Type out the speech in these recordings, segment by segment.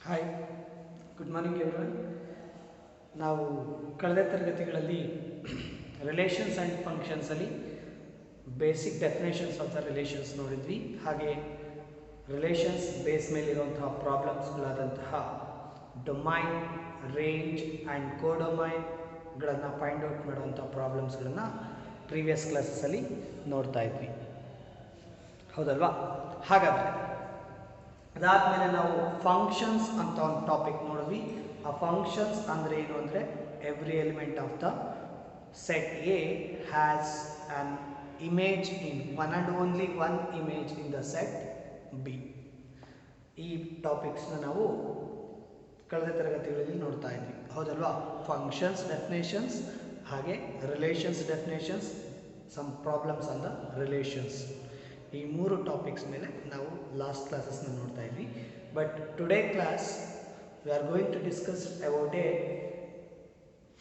Hi, good morning everyone. ನಾವು ಕಳೆದ ತರಗತಿಗಳಲ್ಲಿ ರಿಲೇಷನ್ಸ್ ಆ್ಯಂಡ್ ಫಂಕ್ಷನ್ಸಲ್ಲಿ basic definitions of the relations ನೋಡಿದ್ವಿ. ಹಾಗೆ ರಿಲೇಷನ್ಸ್ ಬೇಸ್ ಮೇಲಿರುವಂತಹ ಪ್ರಾಬ್ಲಮ್ಸ್ಗಳಾದಂತಹ ಡೊಮೈನ್, ರೇಂಜ್ ಆ್ಯಂಡ್ ಕೋಡೊಮೈನ್ಗಳನ್ನು ಫೈಂಡ್ ಔಟ್ ಮಾಡುವಂಥ ಪ್ರಾಬ್ಲಮ್ಸ್ಗಳನ್ನು ಪ್ರೀವಿಯಸ್ ಕ್ಲಾಸಸ್ಸಲ್ಲಿ ನೋಡ್ತಾ ಇದ್ವಿ, ಹೌದಲ್ವಾ? ಹಾಗಾದರೆ ಅದಾದಮೇಲೆ ನಾವು ಫಂಕ್ಷನ್ಸ್ ಅಂತ ಒಂದು ಟಾಪಿಕ್ ನೋಡಿದ್ವಿ. ಆ ಫಂಕ್ಷನ್ಸ್ ಅಂದರೆ ಏನು ಅಂದರೆ every element of the set A has an image in one and only one image in the set B. ಈ ಟಾಪಿಕ್ಸ್ನ ನಾವು ಕಳೆದ ತರಗತಿಗಳಲ್ಲಿ ನೋಡ್ತಾ ಇದ್ವಿ, ಹೌದಲ್ವಾ? ಫಂಕ್ಷನ್ಸ್ ಡೆಫಿನೇಷನ್ಸ್ ಹಾಗೆ relations definitions, some problems on the relations. ಈ ಮೂರು ಟಾಪಿಕ್ಸ್ ಮೇಲೆ ನಾವು ಲಾಸ್ಟ್ ಕ್ಲಾಸಸ್ನ ನೋಡ್ತಾ ಇದ್ವಿ. But today class we are going to discuss about a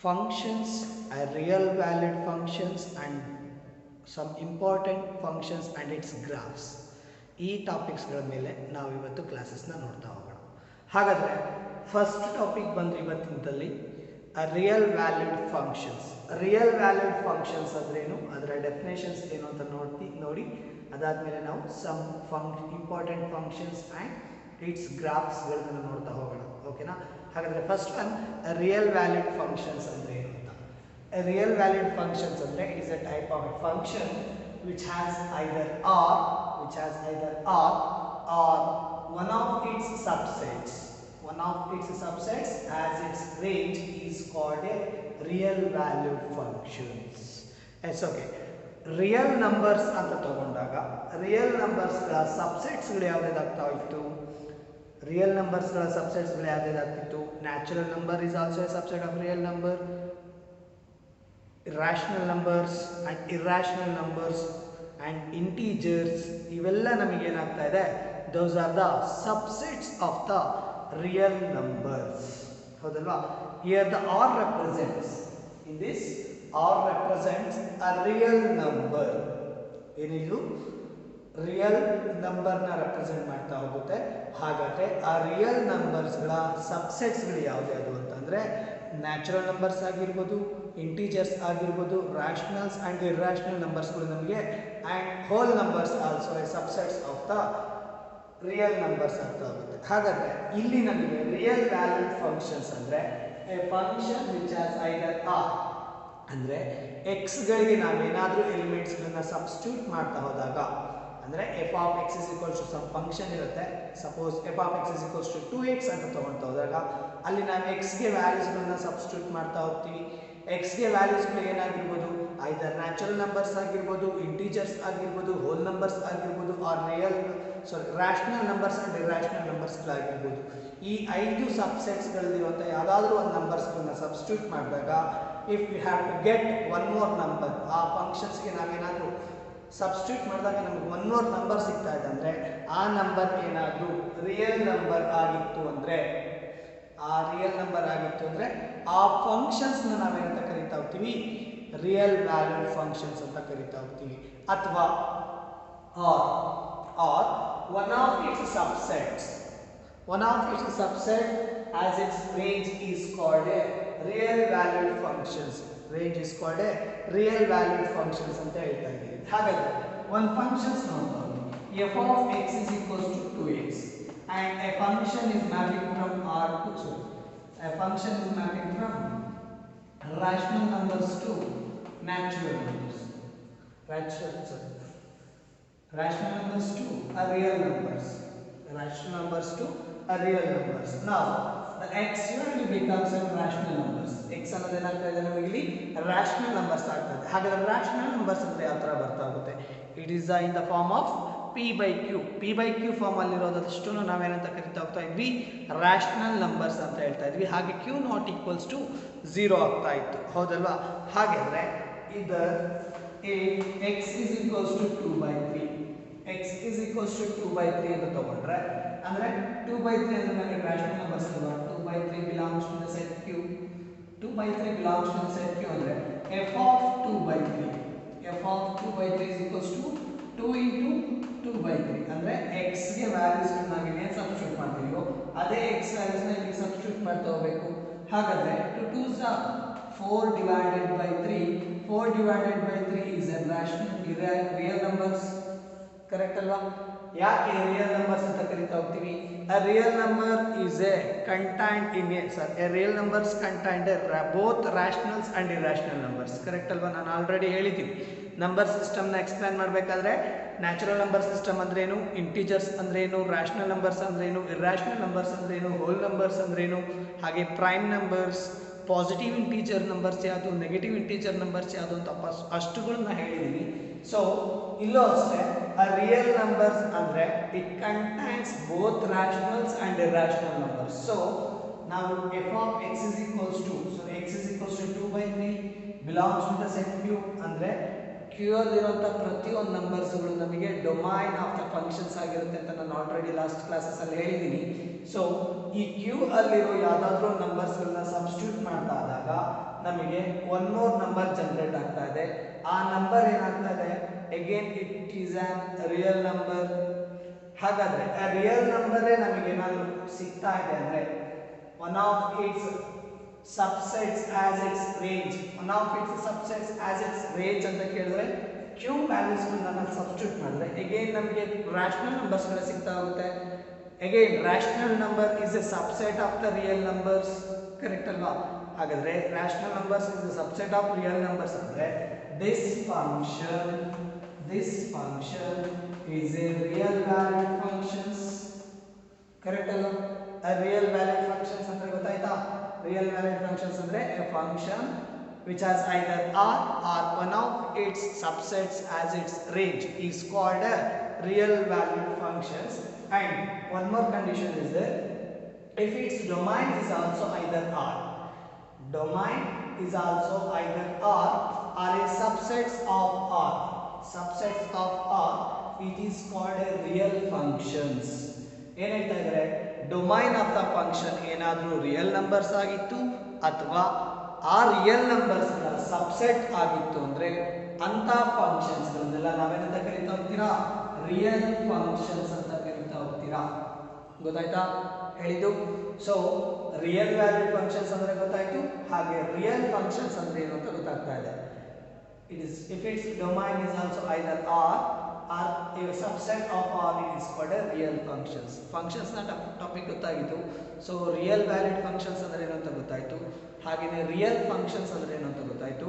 functions, a real valid functions and some important functions and its graphs. ಈ ಟಾಪಿಕ್ಸ್ಗಳ ಮೇಲೆ ನಾವು ಇವತ್ತು ಕ್ಲಾಸಸ್ನ ನೋಡ್ತಾ ಹೋಗೋಣ. ಹಾಗಾದರೆ ಫಸ್ಟ್ ಟಾಪಿಕ್ ಬಂದು ಇವತ್ತಿನದಲ್ಲಿ real valid functions. Real valid functions ಅಂದ್ರೇನು, ಅದರ ಡೆಫಿನೇಷನ್ಸ್ ಏನು ಅಂತ ನೋಡಿ ಅದಾದಮೇಲೆ ನಾವು some important functions and its ಗ್ರಾಫ್ಸ್ಗಳನ್ನ ನೋಡ್ತಾ ಹೋಗೋಣ, ಓಕೆನಾ? ಹಾಗಾದರೆ first one real valid functions ಅಂದರೆ ಏನು ಅಂತ. ರಿಯಲ್ ವ್ಯಾಲಿಡ್ ಫಂಕ್ಷನ್ಸ್ ಅಂದರೆ it is a type of a function which has either r or one of its subsets. One of its subsets as its range is called a real valued functions. It's okay. Real numbers ಅಂತ ತಗೊಂಡಾಗ real ನಂಬರ್ಸ್ಗಳ ಸಬ್ಸೆಟ್ಸ್ಗಳು ಯಾವುದಾಗ್ತಾ ಇತ್ತು? Real ನಂಬರ್ಸ್ಗಳ ಸಬ್ಸೆಟ್ಸ್ಗಳು ಯಾವುದಾಗ್ತಿತ್ತು? Natural number is also a subset of real number. Rational numbers and irrational numbers and integers, ಇವೆಲ್ಲ ನಮಗೇನಾಗ್ತಾ ಇದೆ? Those are the subsets of the real numbers, ಹೌದಲ್ವಾ? Here the r represents, in this R represents a real number. ಏನಿದು real ನಂಬರ್ನ represent ಮಾಡ್ತಾ ಹೋಗುತ್ತೆ. ಹಾಗಾದರೆ ಆ ರಿಯಲ್ ನಂಬರ್ಸ್ಗಳ ಸಬ್ಸೆಟ್ಸ್ಗಳು ಯಾವುದ್ಯಾವುದು ಅಂತಂದರೆ ನ್ಯಾಚುರಲ್ ನಂಬರ್ಸ್ ಆಗಿರ್ಬೋದು, ಇಂಟೀಜರ್ಸ್ ಆಗಿರ್ಬೋದು, ರ್ಯಾಷನಲ್ಸ್ ಆ್ಯಂಡ್ ಇರ್ಯಾಷನಲ್ ನಂಬರ್ಸ್ಗಳು ನಮಗೆ, and whole numbers also a subsets of the real numbers ಅಂತ ಆಗುತ್ತೆ. ಹಾಗಾದರೆ ಇಲ್ಲಿ ನಮಗೆ ರಿಯಲ್ ವ್ಯಾಲ್ಯೂಡ್ ಫಂಕ್ಷನ್ಸ್ ಅಂದರೆ a function which has either r ಅಂದರೆ ಎಕ್ಸ್ಗಳಿಗೆ ನಾವೇನಾದರೂ ಎಲಿಮೆಂಟ್ಸ್ಗಳನ್ನ ಸಬ್ಸ್ಟಿಟ್ಯೂಟ್ ಮಾಡ್ತಾ ಹೋದಾಗ, ಅಂದರೆ f of X is equals to some function ಇರುತ್ತೆ. Suppose F of X is equals to 2x ಅಂತ ತೊಗೊಳ್ತಾ ಹೋದಾಗ ಅಲ್ಲಿ ನಾವು ಎಕ್ಸ್ಗೆ ವ್ಯಾಲ್ಯೂಸ್ಗಳನ್ನ ಸಬ್ಸ್ಟಿಟ್ಯೂಟ್ ಮಾಡ್ತಾ ಹೋಗ್ತೀವಿ. ಎಕ್ಸ್ಗೆ ವ್ಯಾಲ್ಯೂಸ್ಗಳು ಏನಾಗಿರ್ಬೋದು? ಐದರ್ ನ್ಯಾಚುರಲ್ ನಂಬರ್ಸ್ ಆಗಿರ್ಬೋದು, ಇಂಟೀಜರ್ಸ್ ಆಗಿರ್ಬೋದು, ಹೋಲ್ ನಂಬರ್ಸ್ ಆಗಿರ್ಬೋದು, or rational numbers and irrational ನಂಬರ್ಸ್ಗಳಾಗಿರ್ಬೋದು. ಈ 5 ಸಬ್ಸೆಟ್ಸ್ಗಳಲ್ಲಿರುವಂಥ ಯಾವುದಾದ್ರೂ ಒಂದು ನಂಬರ್ಸ್ಗಳನ್ನ ಸಬ್ಸ್ಟಿಟ್ಯೂಟ್ ಮಾಡಿದಾಗ if we have to get one more number, ಆ ಫಂಕ್ಷನ್ಸ್ಗೆ ನಾವೇನಾದರೂ ಸಬ್ಸ್ಟಿಟ್ಯೂಟ್ ಮಾಡಿದಾಗ ನಮಗೆ ಒನ್ ಮೋರ್ ನಂಬರ್ ಸಿಗ್ತಾ ಇದೆ ಅಂದರೆ ಆ ನಂಬರ್ ಏನಾದರೂ ರಿಯಲ್ ನಂಬರ್ ಆಗಿತ್ತು ಅಂದರೆ, ಆ ಫಂಕ್ಷನ್ಸ್ನ ನಾವೇನಂತ ಕರಿತಾ ಹೋಗ್ತೀವಿ? ರಿಯಲ್ ವ್ಯಾಲ್ಯೂಡ್ ಫಂಕ್ಷನ್ಸ್ ಅಂತ ಕರಿತಾ ಹೋಗ್ತೀವಿ. ಅಥವಾ R one of its subset as its range is called a real valued functions. Range is called a real valued functions ಅಂತ ಹೇಳ್ತಾ ಇದ್ದೀವಿ. ಹಾಗಾದರೆ ಒಂದು ಫಂಕ್ಷನ್ಸ್ ನೋಡ್ತಾ ಹೋಗಿ f of x is equals to 2x and a function is mapping from r to a function is mapping from rational numbers to natural numbers, rational numbers to a real numbers, rational numbers to a real numbers. Now the x value becomes a rational numbers. x ಅನ್ನೋದು ಏನಾಗ್ತಾ ಇದೆ ನಮಗೆ ಇಲ್ಲಿ rational numbers ಆಗ್ತಾ ಇದೆ. ಹಾಗಾದ್ರೆ rational numbers ಅಂದ್ರೆ ಯಾವ ಥರ ಬರ್ತಾ ಹೋಗುತ್ತೆ? It is in the form of p/q form ಅಲ್ಲಿರೋದಷ್ಟು ನಾವೇನಂತ ಕರಿತಾ ಹೋಗ್ತಾ ಇದ್ವಿ? rational numbers ಅಂತ ಹೇಳ್ತಾ ಇದ್ವಿ. ಹಾಗೆ q ನಾಟ್ ಈಕ್ವಲ್ಸ್ ಟು 0 ಆಗ್ತಾ ಇತ್ತು, ಹೌದಲ್ವಾ? ಹಾಗಾದ್ರೆ ಇದರ್ x is equals to 2/3, x is equals to 2/3 ಅಂತ ತಗೊಂಡ್ರೆ ಅಂದರೆ 2/3 ಅಂದ್ರೆ ನಮಗೆ ರ್ಯಾಷನಲ್ ನಂಬರ್ಸ್ ಅಲ್ವಾ? 2/3 belongs to the set q. 2/3 belongs to the set q ಅಂದರೆ f of 2/3 is equals to 2 into 2/3 ಅಂದರೆ x ಗೆ ವ್ಯಾಲ್ಯೂಸ್ ನಾವು ಏನೇನು ಸಬ್ಸ್ಟಿಟ್ಯೂಟ್ ಮಾಡ್ತೀವೋ ಅದೇ ಎಕ್ಸ್ ವ್ಯಾಲ್ಯೂಸ್ನ ಇಲ್ಲಿ ಸಬ್ಸ್ಟಿಟ್ಯೂಟ್ ಮಾಡ್ತಾ ಹೋಗಬೇಕು. ಹಾಗಾದ್ರೆ 2 2s are 4 divided by 3. 4 divided by 3 is a real numbers. Correct ಅಲ್ವಾ? ಯಾಕೆ ರಿಯಲ್ ನಂಬರ್ಸ್ ಅಂತ ಕರಿತಾ ಹೋಗ್ತೀವಿ? A real number is a contained in a real numbers contained both rationals and irrational numbers. Correct ಅಲ್ವಾ? ನಾನು ಆಲ್ರೆಡಿ ಹೇಳಿದ್ದೀನಿ. Number ಸಿಸ್ಟಮ್ನ explain ಮಾಡಬೇಕಾದ್ರೆ ನ್ಯಾಚುರಲ್ ನಂಬರ್ ಸಿಸ್ಟಮ್ ಅಂದ್ರೇನು, ಇಂಟಿಜರ್ಸ್ ಅಂದ್ರೇನು, ರ್ಯಾಷನಲ್ ನಂಬರ್ಸ್ ಅಂದ್ರೇನು, ಇರ್ರಾಷನಲ್ ನಂಬರ್ಸ್ ಅಂದ್ರೇನು, ಹೋಲ್ ನಂಬರ್ಸ್ ಅಂದ್ರೇನು, ಹಾಗೆ prime numbers, positive integer numbers ಯಾವುದು, ನೆಗೆಟಿವ್ ಇಂಟೀಜರ್ ನಂಬರ್ಸ್ ಯಾವುದು ಅಂತ ಅಷ್ಟುಗಳನ್ನ ಹೇಳಿದ್ದೀನಿ. ಸೊ ಇಲ್ಲೂ ಅಷ್ಟೇ ರಿಯಲ್ ನಂಬರ್ಸ್ ಅಂದ್ರೆ it contains both rationals and irrational numbers. So ನಾವು f of x is equals to, so x is equals to 2/3 belongs to the set Q ಅಂದ್ರೆ Q ಅಲ್ಲಿರುವಂತ ಪ್ರತಿಯೊಂದು ನಂಬರ್ಸ್ಗಳು ನಮಗೆ ಡೊಮೈನ್ ಆಫ್ ದ ಫಂಕ್ಷನ್ಸ್ ಆಗಿರುತ್ತೆ ಅಂತ ನಾನು already last classes ಅಲ್ಲಿ ಹೇಳಿದ್ದೀನಿ. ಸೊ ಈ Q ಅಲ್ಲಿರೋ ಯಾವ್ದಾದ್ರೂ ನಂಬರ್ಸ್ಗಳನ್ನ ಸಬ್ಸ್ಟಿಟ್ಯೂಟ್ ಮಾಡ್ತಾ ಆದಾಗ ನಮಗೆ ಒನ್ ಮೋರ್ ನಂಬರ್ ಜನರೇಟ್ ಆಗ್ತಾ ಇದೆ. ಆ ನಂಬರ್ ಏನಾಗ್ತಾ ಇದೆ? Again it is on real number. ಹಾಗಾದ್ರೆ ಆ ರಿಯಲ್ ನಂಬರೇ ನಮಗೆ ಏನಾದ್ರು ಸಿಗ್ತಾ ಇದೆ ಅಂದ್ರೆ one of it's subsets as its range, one of its subsets as its range ಅಂತ ಕೇಳಿದ್ರೆ Q values ಗಳನ್ನ ಸಬ್ಸ್ಟಿಟ್ಯೂಟ್ ಮಾಡಿದ್ರೆ ಅಗೇನ್ ನಮಗೆ rational numbers ಗಳು ಸಿಗ್ತಾ ಹೋಗುತ್ತೆ. Again rational number is a subset of the real numbers. Correct ಅಲ್ವಾ? ಹಾಗಾದ್ರೆ rational numbers is a subset of real numbers ಅಂದ್ರೆ this function is a real valued functions. Correct ಅಲ್ವಾ? a real valued functions ಅಂದ್ರೆ ಗೊತ್ತಾಯ್ತಾ? real valued functions andre a function which has either r or one of its subsets as its range is called a real valued functions. And one more condition is there, if its domain is also either r or a subsets of r, it is called a real functions. ಏನು ಹೇಳ್ತಾ ಇದ್ದಾರೆ? Domain of the function ಏನಾದರೂ real numbers ಆಗಿತ್ತು ಅಥವಾ ಆ real numbers subset ಆಗಿತ್ತು ಅಂದ್ರೆ ಅಂತ ಫಂಕ್ಷನ್ಸ್ ಗಳನ್ನೆಲ್ಲ ನಾವೇನಂತ ಕರಿತಾ ಹೋಗ್ತೀರಾ? ರಿಯಲ್ ಫಂಕ್ಷನ್ಸ್ ಅಂತ ಕರಿತಾ ಹೋಗ್ತೀರಾ. ಗೊತ್ತಾಯ್ತಾ ಹೇಳಿದ್ದು? ಸೊ ರಿಯಲ್ ವ್ಯಾಲ್ಯೂಡ್ ಫಂಕ್ಷನ್ಸ್ ಅಂದ್ರೆ ಗೊತ್ತಾಯ್ತು. ಹಾಗೆ ರಿಯಲ್ ಫಂಕ್ಷನ್ಸ್ ಅಂದ್ರೆ ಏನು ಅಂತ ಗೊತ್ತಾಗ್ತಾ ಇದೆ. It is if its domain is also either R or a subset of R, it is called a real functions. Functions na topic ಗೊತ್ತಾಗಿತ್ತು. ಸೊ ರಿಯಲ್ ವ್ಯಾಲಿಡ್ ಫಂಕ್ಷನ್ಸ್ ಅಂದ್ರೆ ಏನು ಅಂತ ಗೊತ್ತಾಯ್ತು. ಹಾಗೇನೆ ರಿಯಲ್ ಫಂಕ್ಷನ್ಸ್ ಅಂದ್ರೆ ಏನು ಅಂತ ಗೊತ್ತಾಯ್ತು.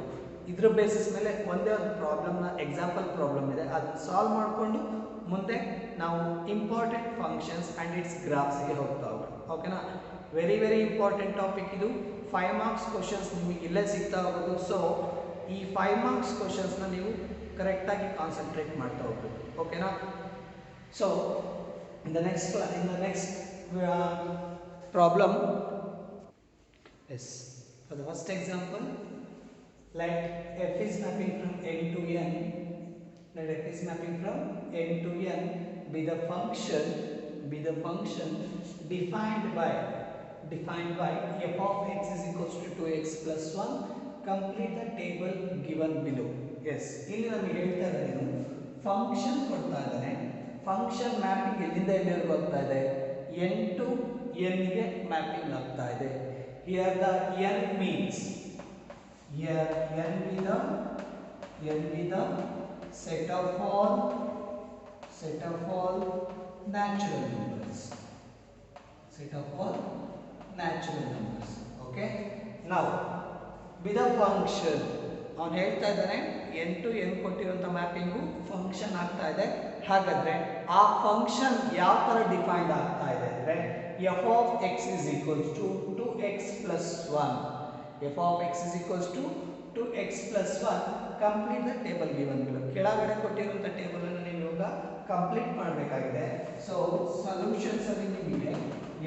ಇದ್ರ ಬೇಸಿಸ್ ಮೇಲೆ ಒಂದೇ ಒಂದು ಪ್ರಾಬ್ಲಮ್ನ ಎಕ್ಸಾಂಪಲ್ ಪ್ರಾಬ್ಲಮ್ ಇದೆ, ಅದನ್ನ ಸಾಲ್ವ್ ಮಾಡಿಕೊಂಡು ಮುಂದೆ ನಾವು ಇಂಪಾರ್ಟೆಂಟ್ ಫಂಕ್ಷನ್ಸ್ ಆ್ಯಂಡ್ ಇಟ್ಸ್ ಗ್ರಾಫ್ಸ್ಗೆ ಹೋಗ್ತಾ ಹೋಗೋಣ. ಓಕೆನಾ? ವೆರಿ ವೆರಿ ಇಂಪಾರ್ಟೆಂಟ್ ಟಾಪಿಕ್ ಇದು. 5 marks ಕ್ವಶನ್ಸ್ ನಿಮಗೆ ಇಲ್ಲೇ ಸಿಗ್ತಾ ಹೋಗೋದು. ಸೊ ಈ 5 marks ಕ್ವಶನ್ಸ್ನ ನೀವು ಕರೆಕ್ಟಾಗಿ ಕಾನ್ಸಂಟ್ರೇಟ್ ಮಾಡ್ತಾ ಹೋಗ್ಬೇಕು. ಓಕೆನಾ? So in the next problem, yes, for the first example, let f is mapping from n to n, let f is mapping from n to n be the function defined by f of x is equals to 2x plus 1. Complete the table given below. Yes, ಇಲ್ಲಿ ನಮಗೆ ಹೇಳ್ತಾ ಇದ್ದಾರೆ function ಕೊಡ್ತಾ ಇದ್ದಾನೆ. Function mapping ಎಲ್ಲಿಂದ ಎಲ್ಲಿವರೆಗೂ ಆಗ್ತಾ ಇದೆ? n to n ಗೆ ಮ್ಯಾಪಿಂಗ್ ಆಗ್ತಾ ಇದೆ. Here the n means n be the set of all natural numbers. Okay, now be the function. ಅವನು ಹೇಳ್ತಾ ಇದ್ದಾನೆ n to n ಕೊಟ್ಟಿರುವಂತ ಮ್ಯಾಪಿಂಗು ಫಂಕ್ಷನ್ ಆಗ್ತಾ ಇದೆ. ಹಾಗಾದ್ರೆ ಆ ಫಂಕ್ಷನ್ ಯಾವ ತರ ಡಿಫೈನ್ಡ್ ಆಗ್ತಾ ಇದೆ ಅಂದ್ರೆ f of x is equals to 2x plus 1. f of x is equals to 2x plus 1. Complete the table given below. ಕೆಳಗಡೆ ಕೊಟ್ಟಿರುವಂತ ಟೇಬಲ್ ಅನ್ನು ನೀವು ಇವಾಗ ಕಂಪ್ಲೀಟ್ ಮಾಡಬೇಕಾಗಿದೆ. ಸೊ ಸೊಲ್ಯೂಷನ್ಸ್ ಅಲ್ಲಿ ನಿಮಗೆ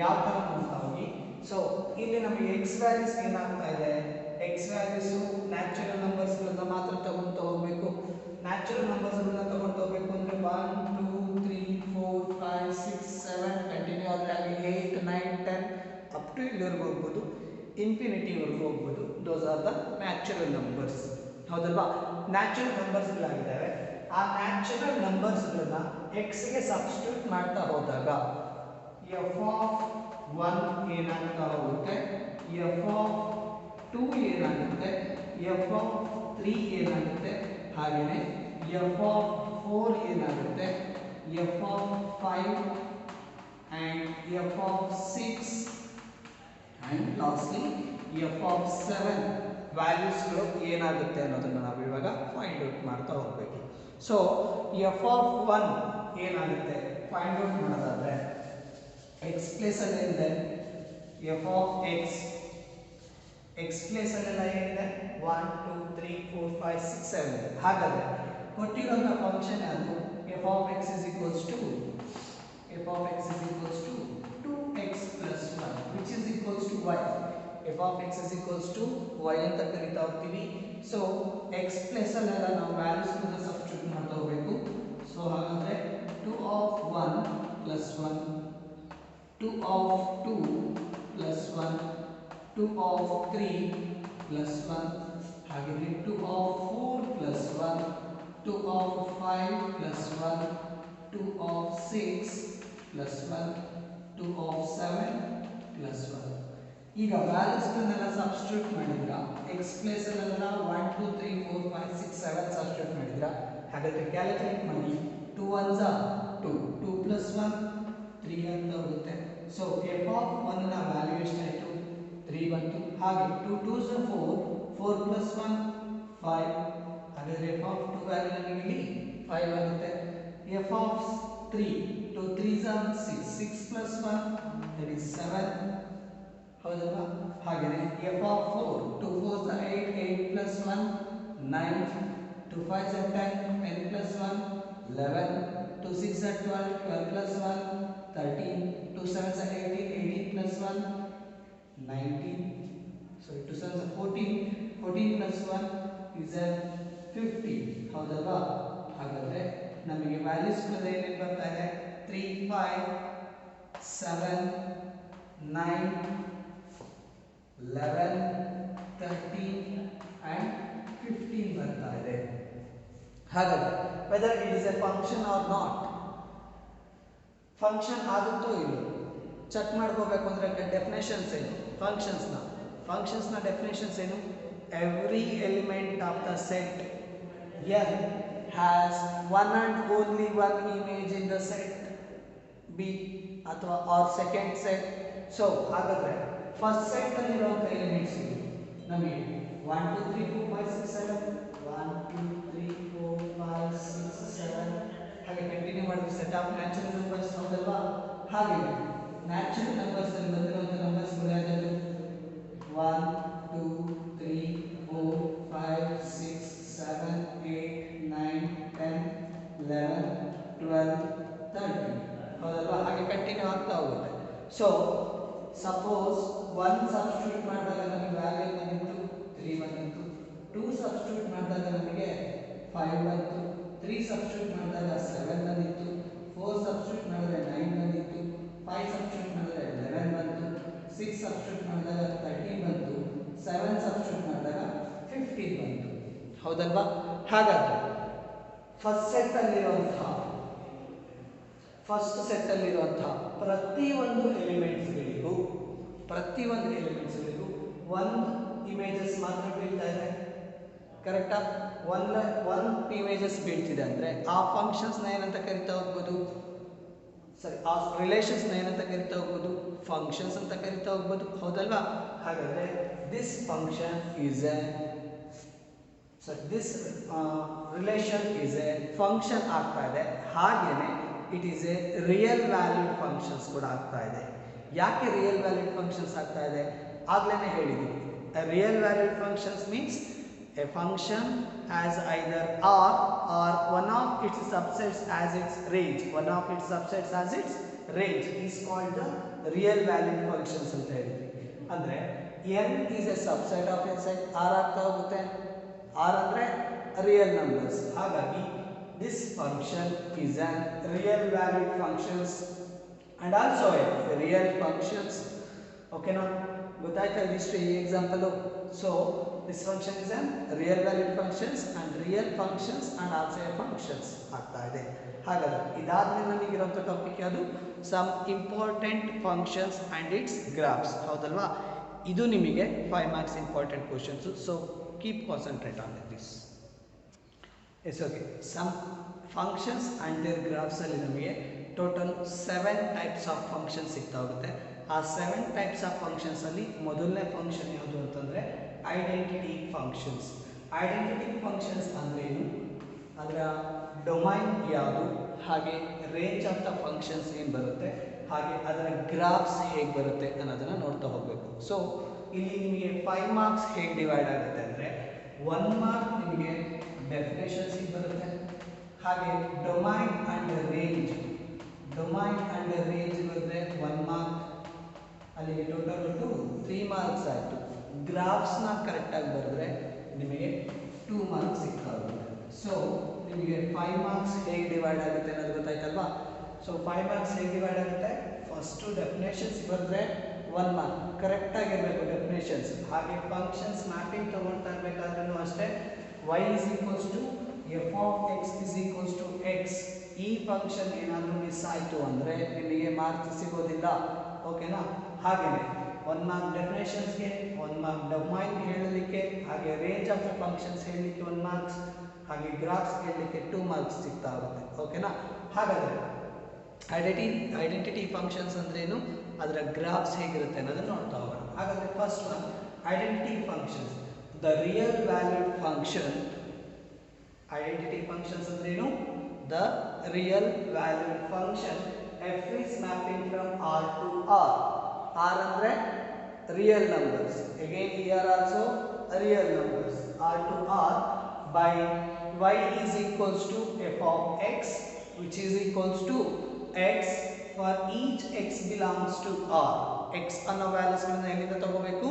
ಯಾವ ತರ ನೋಡ್ತಾ ಹೋಗಿ. ಸೊ ಇಲ್ಲಿ ನಮಗೆ x ವ್ಯಾಲ್ಯೂಸ್ ಏನಾಗ್ತಾ ಇದೆ? x ವ್ಯಾಲ್ಯೂಸ್ ನ್ಯಾಚುರಲ್ ನಂಬರ್ಸ್ ಗಳನ್ನ ಮಾತ್ರ ತಗೊಂಡು ಹೋಗಬೇಕು. ನ್ಯಾಚುರಲ್ ನಂಬರ್ಸ್ ಗಳನ್ನ ತಗೊಂಡು ಹೋಗಬೇಕು ಅಂದ್ರೆ 1 2 3 4 5 6 7 ಕಂಟಿನ್ಯೂ ಆಗಿ 8 9 10 ಅಪ್ ಟು ಇಲ್ಲಿವರೆಗೂ ಹೋಗ್ಬೋದು, ಇನ್ಫಿನಿಟಿ ವರೆಗೂ ಹೋಗ್ಬೋದು. Those are the natural numbers. ಹೌದಲ್ವಾ? ನ್ಯಾಚುರಲ್ ನಂಬರ್ಸ್ ಗಳಾಗಿದ್ದಾವೆ. ಆ ನ್ಯಾಚುರಲ್ ನಂಬರ್ಸ್ ಗಳನ್ನ x ಗೆ ಸಬ್ಸ್ಟಿಟ್ಯೂಟ್ ಮಾಡ್ತಾ ಹೋದಾಗ f of ಒನ್ ಏನಾಗ್ತಾ ಹೋಗುತ್ತೆ, ಎಫ್ ಆಫ್ ಟೂ ಏನಾಗುತ್ತೆ, ಎಫ್ ಆಫ್ ತ್ರೀ ಏನಾಗುತ್ತೆ, ಹಾಗೆಯೇ ಎಫ್ ಆಫ್ ಫೋರ್ ಏನಾಗುತ್ತೆ, f of five and f of six and lastly f of seven ವ್ಯಾಲ್ಯೂಸ್ಗಳು ಏನಾಗುತ್ತೆ ಅನ್ನೋದನ್ನು ನಾವು ಇವಾಗ ಫೈಂಡ್ ಔಟ್ ಮಾಡ್ತಾ ಹೋಗಬೇಕು. ಸೊ ಎಫ್ ಆಫ್ ಒನ್ ಏನಾಗುತ್ತೆ ಫೈಂಡ್ ಔಟ್ ಮಾಡೋದಾದ್ರೆ ಎಕ್ಸ್ ಪ್ಲೇಸಲ್ಲಿ ಏನಿದೆ ಎಫ್ ಆಫ್ ಎಕ್ಸ್ ಪ್ಲೇಸಲ್ಲೆಲ್ಲ ಏನಿದೆ 1 2 3 4 5 6 7 ಇದೆ. ಹಾಗಾದರೆ ಕೊಟ್ಟಿರುವಂಥ ಫಂಕ್ಷನ್ ಯಾವುದು, F of X is equals to f of x is equals to 2x plus 1 which is equals to y. f of x is equals to y ಅಂತ ಕರೀತಾ ಹೋಗ್ತೀವಿ. ಸೊ x ಪ್ಲೇಸ್ ಅಲ್ಲೆಲ್ಲ ನಾವು ವ್ಯಾಲ್ಯೂಸ್ ಕೂಡ substitute ಮಾಡ್ತಾ ಹೋಗಬೇಕು. So ಹಾಗಾದ್ರೆ 2 of 1 plus 1, 2 of 2 plus 1, 2 of 3 plus 1, ಹಾಗೆ 2 of 4 plus 1, 2 of 5 plus 1, 2 of 6 plus 1, 2 of 7 plus 1. ಈಗ ವ್ಯಾಲ್ಯೂಸ್ಗಳನ್ನೆಲ್ಲ ಸಬ್ಸ್ಟಿಟ್ಯೂಟ್ ಮಾಡಿದ್ರ ಎಕ್ಸ್ ಪ್ಲೇಸ್ ಅಲ್ಲೆಲ್ಲ 1 2 3 4 5 6 7 ಸಬ್ಸ್ಟಿಟ್ಯೂಟ್ ಮಾಡಿದ್ರ. ಹಾಗಾದ್ರೆ ಕ್ಯಾಲ್ಕುಲೇಟ್ ಮಾಡಿ 2 1s are 2, 2 plus 1 3 ಅಂತ ಹೋಗುತ್ತೆ. ಸೊ ಎಫ್ ಆಫ್ 1 ನ ವ್ಯಾಲ್ಯೂ ಎಷ್ಟಾಯಿತು, 3 ಬಂತು. ಹಾಗೆ 2 2s are 4, 4 plus 1 5. ಹಾಗಾದ್ರೆ ಎಫ್ ಆಫ್ 2 ವ್ಯಾಲ್ಯೂ ನಮಗೆ ಇಲ್ಲಿ 5 ಆಗುತ್ತೆ. F of 3, 2 3s are 6, 6 plus 1 that is 7. ಹೌದಲ್ವಾ? ಹಾಗೆಯೇ f of 4, 2 4s are 8, 8 plus 1 9, 2 5s are 10, 10 plus 1 11, 2 6s are 12, 12 plus 1 13, 2 7s are 18, 18 plus 1 19, sorry 2 7s are 14, 14 plus 1 is a 50. ಹೌದಲ್ವಾ? ಹಾಗಾದ್ರೆ ನಮಗೆ values ಏನೇನು ಬರ್ತಾ ಇದೆ, 3 5 7 9 11 13 and 15 ಬರ್ತಾ ಇದೆ. ಹಾಗಾದ್ರೆ whether it is a function or not, function ಆಗುತ್ತೋ ಇಲ್ಲೋ ಚೆಕ್ ಮಾಡ್ಕೋಬೇಕು ಅಂದ್ರೆ ಡೆಫಿನೇಷನ್ಸ್ ಏನು, ಫಂಕ್ಷನ್ಸ್ನ ಡೆಫಿನೇಷನ್ಸ್ ಏನು, every element of the set L has one and only one image in the set B ಅಥವಾ or second set. ಸೊ ಹಾಗಾದ್ರೆ first set ಅಲ್ಲಿ ಇರುವಂತ ಎಲಿಮೆಂಟ್ಸ್ ನಮಗೆ 1 2 3 4 5 6 7 1 2 3 4 5 6 7 ಹಾಗೆ ಕಂಟಿನ್ಯೂ ಮಾಡಿದ್ರೆ ಸೆಟ್ ಆಫ್ ನ್ಯಾಚುರಲ್ ನಂಬರ್ಸ್. ಹೌದಲ್ವಾ? ಹಾಗೆ ನ್ಯಾಚುರಲ್ ನಂಬರ್ಸ್ ಅಲ್ಲಿ ಬಂದಿರುವಂತ ನಂಬರ್ಸ್ ಗಳು ಯಾವ್ಯಾವು, 1 2 3 4 5 6 7 8 9 10 11 12 13. ಹೌದಲ್ವಾ? ಹಾಗೆ ಕಂಟಿನ್ಯೂ ಆಗ್ತಾ ಹೋಗುತ್ತೆ. ಸೊ ಸಪೋಸ್ 1 ಸಬ್ಸ್ಟಿಟ್ಯೂಟ್ ಮಾಡಿದಾಗ ನಮಗೆ ವ್ಯಾಲ್ಯೂ ಬಂದಿತ್ತು 3 ಬಂದಿತ್ತು, 2 ಸಬ್ಸ್ಟಿಟ್ಯೂಟ್ ಮಾಡಿದಾಗ ನಮಗೆ 5 ಬಂತು, 3 ಸಬ್ಸ್ಟಿಟ್ಯೂಟ್ ಮಾಡಿದಾಗ 7 ಬಂದಿತ್ತು, 4 ಸಬ್ಸ್ಟಿಟ್ಯೂಟ್ ಮಾಡಿದ್ರೆ 9 ಬಂದಿತ್ತು, 5 ಸಬ್ಸ್ಟಿಟ್ಯೂಟ್ ಮಾಡಿದ್ರೆ 11 ಬಂತು, 6 ಸಬ್ಸ್ಟಿಟ್ಯೂಟ್ ಮಾಡಿದಾಗ 13 ಬಂತು, 7 ಸಬ್ಸ್ಟಿಟ್ಯೂಟ್ ಮಾಡಿದಾಗ 15 ಬಂತು. ಹೌದಲ್ವಾ? ಹಾಗಾದ್ರೆ ಫಸ್ಟ್ ಸೆಟ್ ಅಲ್ಲಿರುವಂತಹ ಪ್ರತಿಯೊಂದು ಎಲಿಮೆಂಟ್ಸ್ಗಳಿಗೂ ಒಂದು ಇಮೇಜಸ್ ಮಾತ್ರ ಬೀಳ್ತಾ ಇದೆ. ಕರೆಕ್ಟಾ? ಒನ್ ಇಮೇಜಸ್ ಬೀಳ್ತಿದೆ ಅಂದರೆ ಆ ಫಂಕ್ಷನ್ಸ್ನ ಏನಂತ ಕರಿತಾ ಹೋಗ್ಬೋದು, ಸರಿ ಆ ರಿಲೇಷನ್ಸ್ನ ಏನಂತ ಕರಿತಾ ಹೋಗ್ಬೋದು, ಫಂಕ್ಷನ್ಸ್ ಅಂತ ಕರಿತಾ ಹೋಗ್ಬೋದು. ಹೌದಲ್ವಾ? ಹಾಗಾದರೆ this function is A this relation is A function ಆಗ್ತಾ ಇದೆ. ಹಾಗೇನೆ it is A real valued functions ಕೂಡ ಆಗ್ತಾ ಇದೆ. ಯಾಕೆ ರಿಯಲ್ ವ್ಯಾಲ್ಯೂಡ್ ಫಂಕ್ಷನ್ಸ್ ಆಗ್ತಾ ಇದೆ ಆಗ್ಲೇ ಹೇಳಿದ್ದೀವಿ. Real valued functions means a function has either R one of its subsets as its range is called the real valued functions ಅಂತ ಹೇಳಿದ್ವಿ. ಅಂದರೆ N is a subset of a set, R ಆಗ್ತಾ ಹೋಗುತ್ತೆ. R ಅಂದರೆ real numbers. ಹಾಗಾಗಿ this function is a real valued functions and also a real functions. Okay now ಗೊತ್ತಾಯ್ತಾ ಇದಿಷ್ಟು ಈ example. So this function is a real valued functions and real functions and also a functions ಆಗ್ತಾ ಇದೆ. ಹಾಗಾದ್ರೆ ಇದಾದ್ಮೇಲೆ ನಮಗಿರುವಂಥ topic ಯಾವುದು? Some important functions and its graphs. ಹೌದಲ್ವಾ? ಇದು ನಿಮಗೆ 5 marks important questions. So keep concentrate on this. Yes, okay. Some functions and their ಗ್ರಾಫ್ಸಲ್ಲಿ ನಮಗೆ ಟೋಟಲ್ 7 ಟೈಪ್ಸ್ ಆಫ್ ಫಂಕ್ಷನ್ಸ್ ಸಿಗ್ತಾ ಹೋಗುತ್ತೆ. ಆ 7 ಟೈಪ್ಸ್ ಆಫ್ ಫಂಕ್ಷನ್ಸಲ್ಲಿ ಮೊದಲನೇ ಫಂಕ್ಷನ್ ಯಾವುದು ಅಂತಂದರೆ ಐಡೆಂಟಿಟಿ ಫಂಕ್ಷನ್ಸ್. ಐಡೆಂಟಿಟಿ ಫಂಕ್ಷನ್ಸ್ ಅಂದರೆ ಏನು, ಅದರ ಡೊಮೈನ್ ಯಾವುದು, ಹಾಗೆ ರೇಂಜ್ ಆಫ್ ದ ಫಂಕ್ಷನ್ಸ್ ಏನು ಬರುತ್ತೆ, ಹಾಗೆ ಅದರ ಗ್ರಾಫ್ಸ್ ಹೇಗೆ ಬರುತ್ತೆ ಅನ್ನೋದನ್ನು ನೋಡ್ತಾ ಹೋಗಬೇಕು. ಸೊ ಇಲ್ಲಿ ನಿಮಗೆ 5 ಮಾರ್ಕ್ಸ್ ಹೇಗೆ ಡಿವೈಡ್ ಆಗುತ್ತೆ ಅಂದರೆ 1 ಮಾರ್ಕ್ ನಿಮಗೆ ಡೆಫಿನೇಷನ್ಸಿಗೆ ಬರುತ್ತೆ, ಹಾಗೆ ಡೊಮೈನ್ ಆ್ಯಂಡ್ ರೇಂಜ್ ಬರೆದ್ರೆ 1 ಮಾರ್ಕ್, ಅಲ್ಲಿಗೆ ಟೋಟಲ್ 3 ಮಾರ್ಕ್ಸ್ ಆಯಿತು. ಗ್ರಾಫ್ಸ್ನ ಕರೆಕ್ಟಾಗಿ ಬರೆದ್ರೆ ನಿಮಗೆ 2 ಮಾರ್ಕ್ಸ್ ಸಿಗ್ತಾ ಹೋಗುತ್ತೆ. ಸೊ ನಿಮಗೆ 5 ಮಾರ್ಕ್ಸ್ ಹೇಗೆ ಡಿವೈಡ್ ಆಗುತ್ತೆ ಅನ್ನೋದು ಗೊತ್ತಾಯ್ತಲ್ವಾ? ಸೊ 5 ಮಾರ್ಕ್ಸ್ ಹೇಗೆ ಡಿವೈಡ್ ಆಗುತ್ತೆ? ಫಸ್ಟು ಡೆಫಿನೇಷನ್ಸ್ ಬರೆದ್ರೆ 1 ಮಾರ್ಕ್, ಕರೆಕ್ಟಾಗಿರಬೇಕು ಡೆಫಿನೇಷನ್ಸ್. ಹಾಗೆ ಫಂಕ್ಷನ್ಸ್ ಮ್ಯಾಪಿಂಗ್ ತೊಗೊಳ್ತಾ ಇರಬೇಕಾದ್ರೂ ಅಷ್ಟೇ y is equals to f of x is equals to x. ಈ ಫಂಕ್ಷನ್ ಏನಾದರೂ ಮಿಸ್ ಆಯಿತು ಅಂದರೆ ನಿಮಗೆ ಮಾರ್ಕ್ಸ್ ಸಿಗೋದಿಲ್ಲ. ಓಕೆನಾ? ಹಾಗೆಯೇ 1 ಮಾರ್ಕ್ ಡೆಫಿನೇಷನ್ಸ್ಗೆ, 1 ಮಾರ್ಕ್ ಡೊಮೈನ್ ಹೇಳಲಿಕ್ಕೆ, ಹಾಗೆ ರೇಂಜ್ ಆಫ್ ದ ಫಂಕ್ಷನ್ಸ್ ಹೇಳಲಿಕ್ಕೆ 1 ಮಾರ್ಕ್ಸ್, ಹಾಗೆ ಗ್ರಾಫ್ಸ್ ಹೇಳಲಿಕ್ಕೆ 2 ಮಾರ್ಕ್ಸ್ ಸಿಗ್ತಾ ಹೋಗುತ್ತೆ. ಓಕೆನಾ? ಹಾಗಾದರೆ ಐಡೆಂಟಿಟಿ ಫಂಕ್ಷನ್ಸ್ ಅಂದ್ರೇನು, ಅದರ ಗ್ರಾಫ್ಸ್ ಹೇಗಿರುತ್ತೆ ಅನ್ನೋದನ್ನು ನೋಡ್ತಾ ಹೋಗೋಣ. ಹಾಗಾದರೆ first one identity functions. The real valued function. Identity functions ಅಂದ್ರೇನು? The real valued function f is mapping from r to r. r ಅಂದರೆ real numbers, again here also real numbers, r to r by y is equals to f of x which is equals to x for each x belongs to r. x ಅನ್ನೋ ವ್ಯಾಲ್ಯೂಸ್ಗಳನ್ನು ಎಲ್ಲಿಂದ ತಗೋಬೇಕು?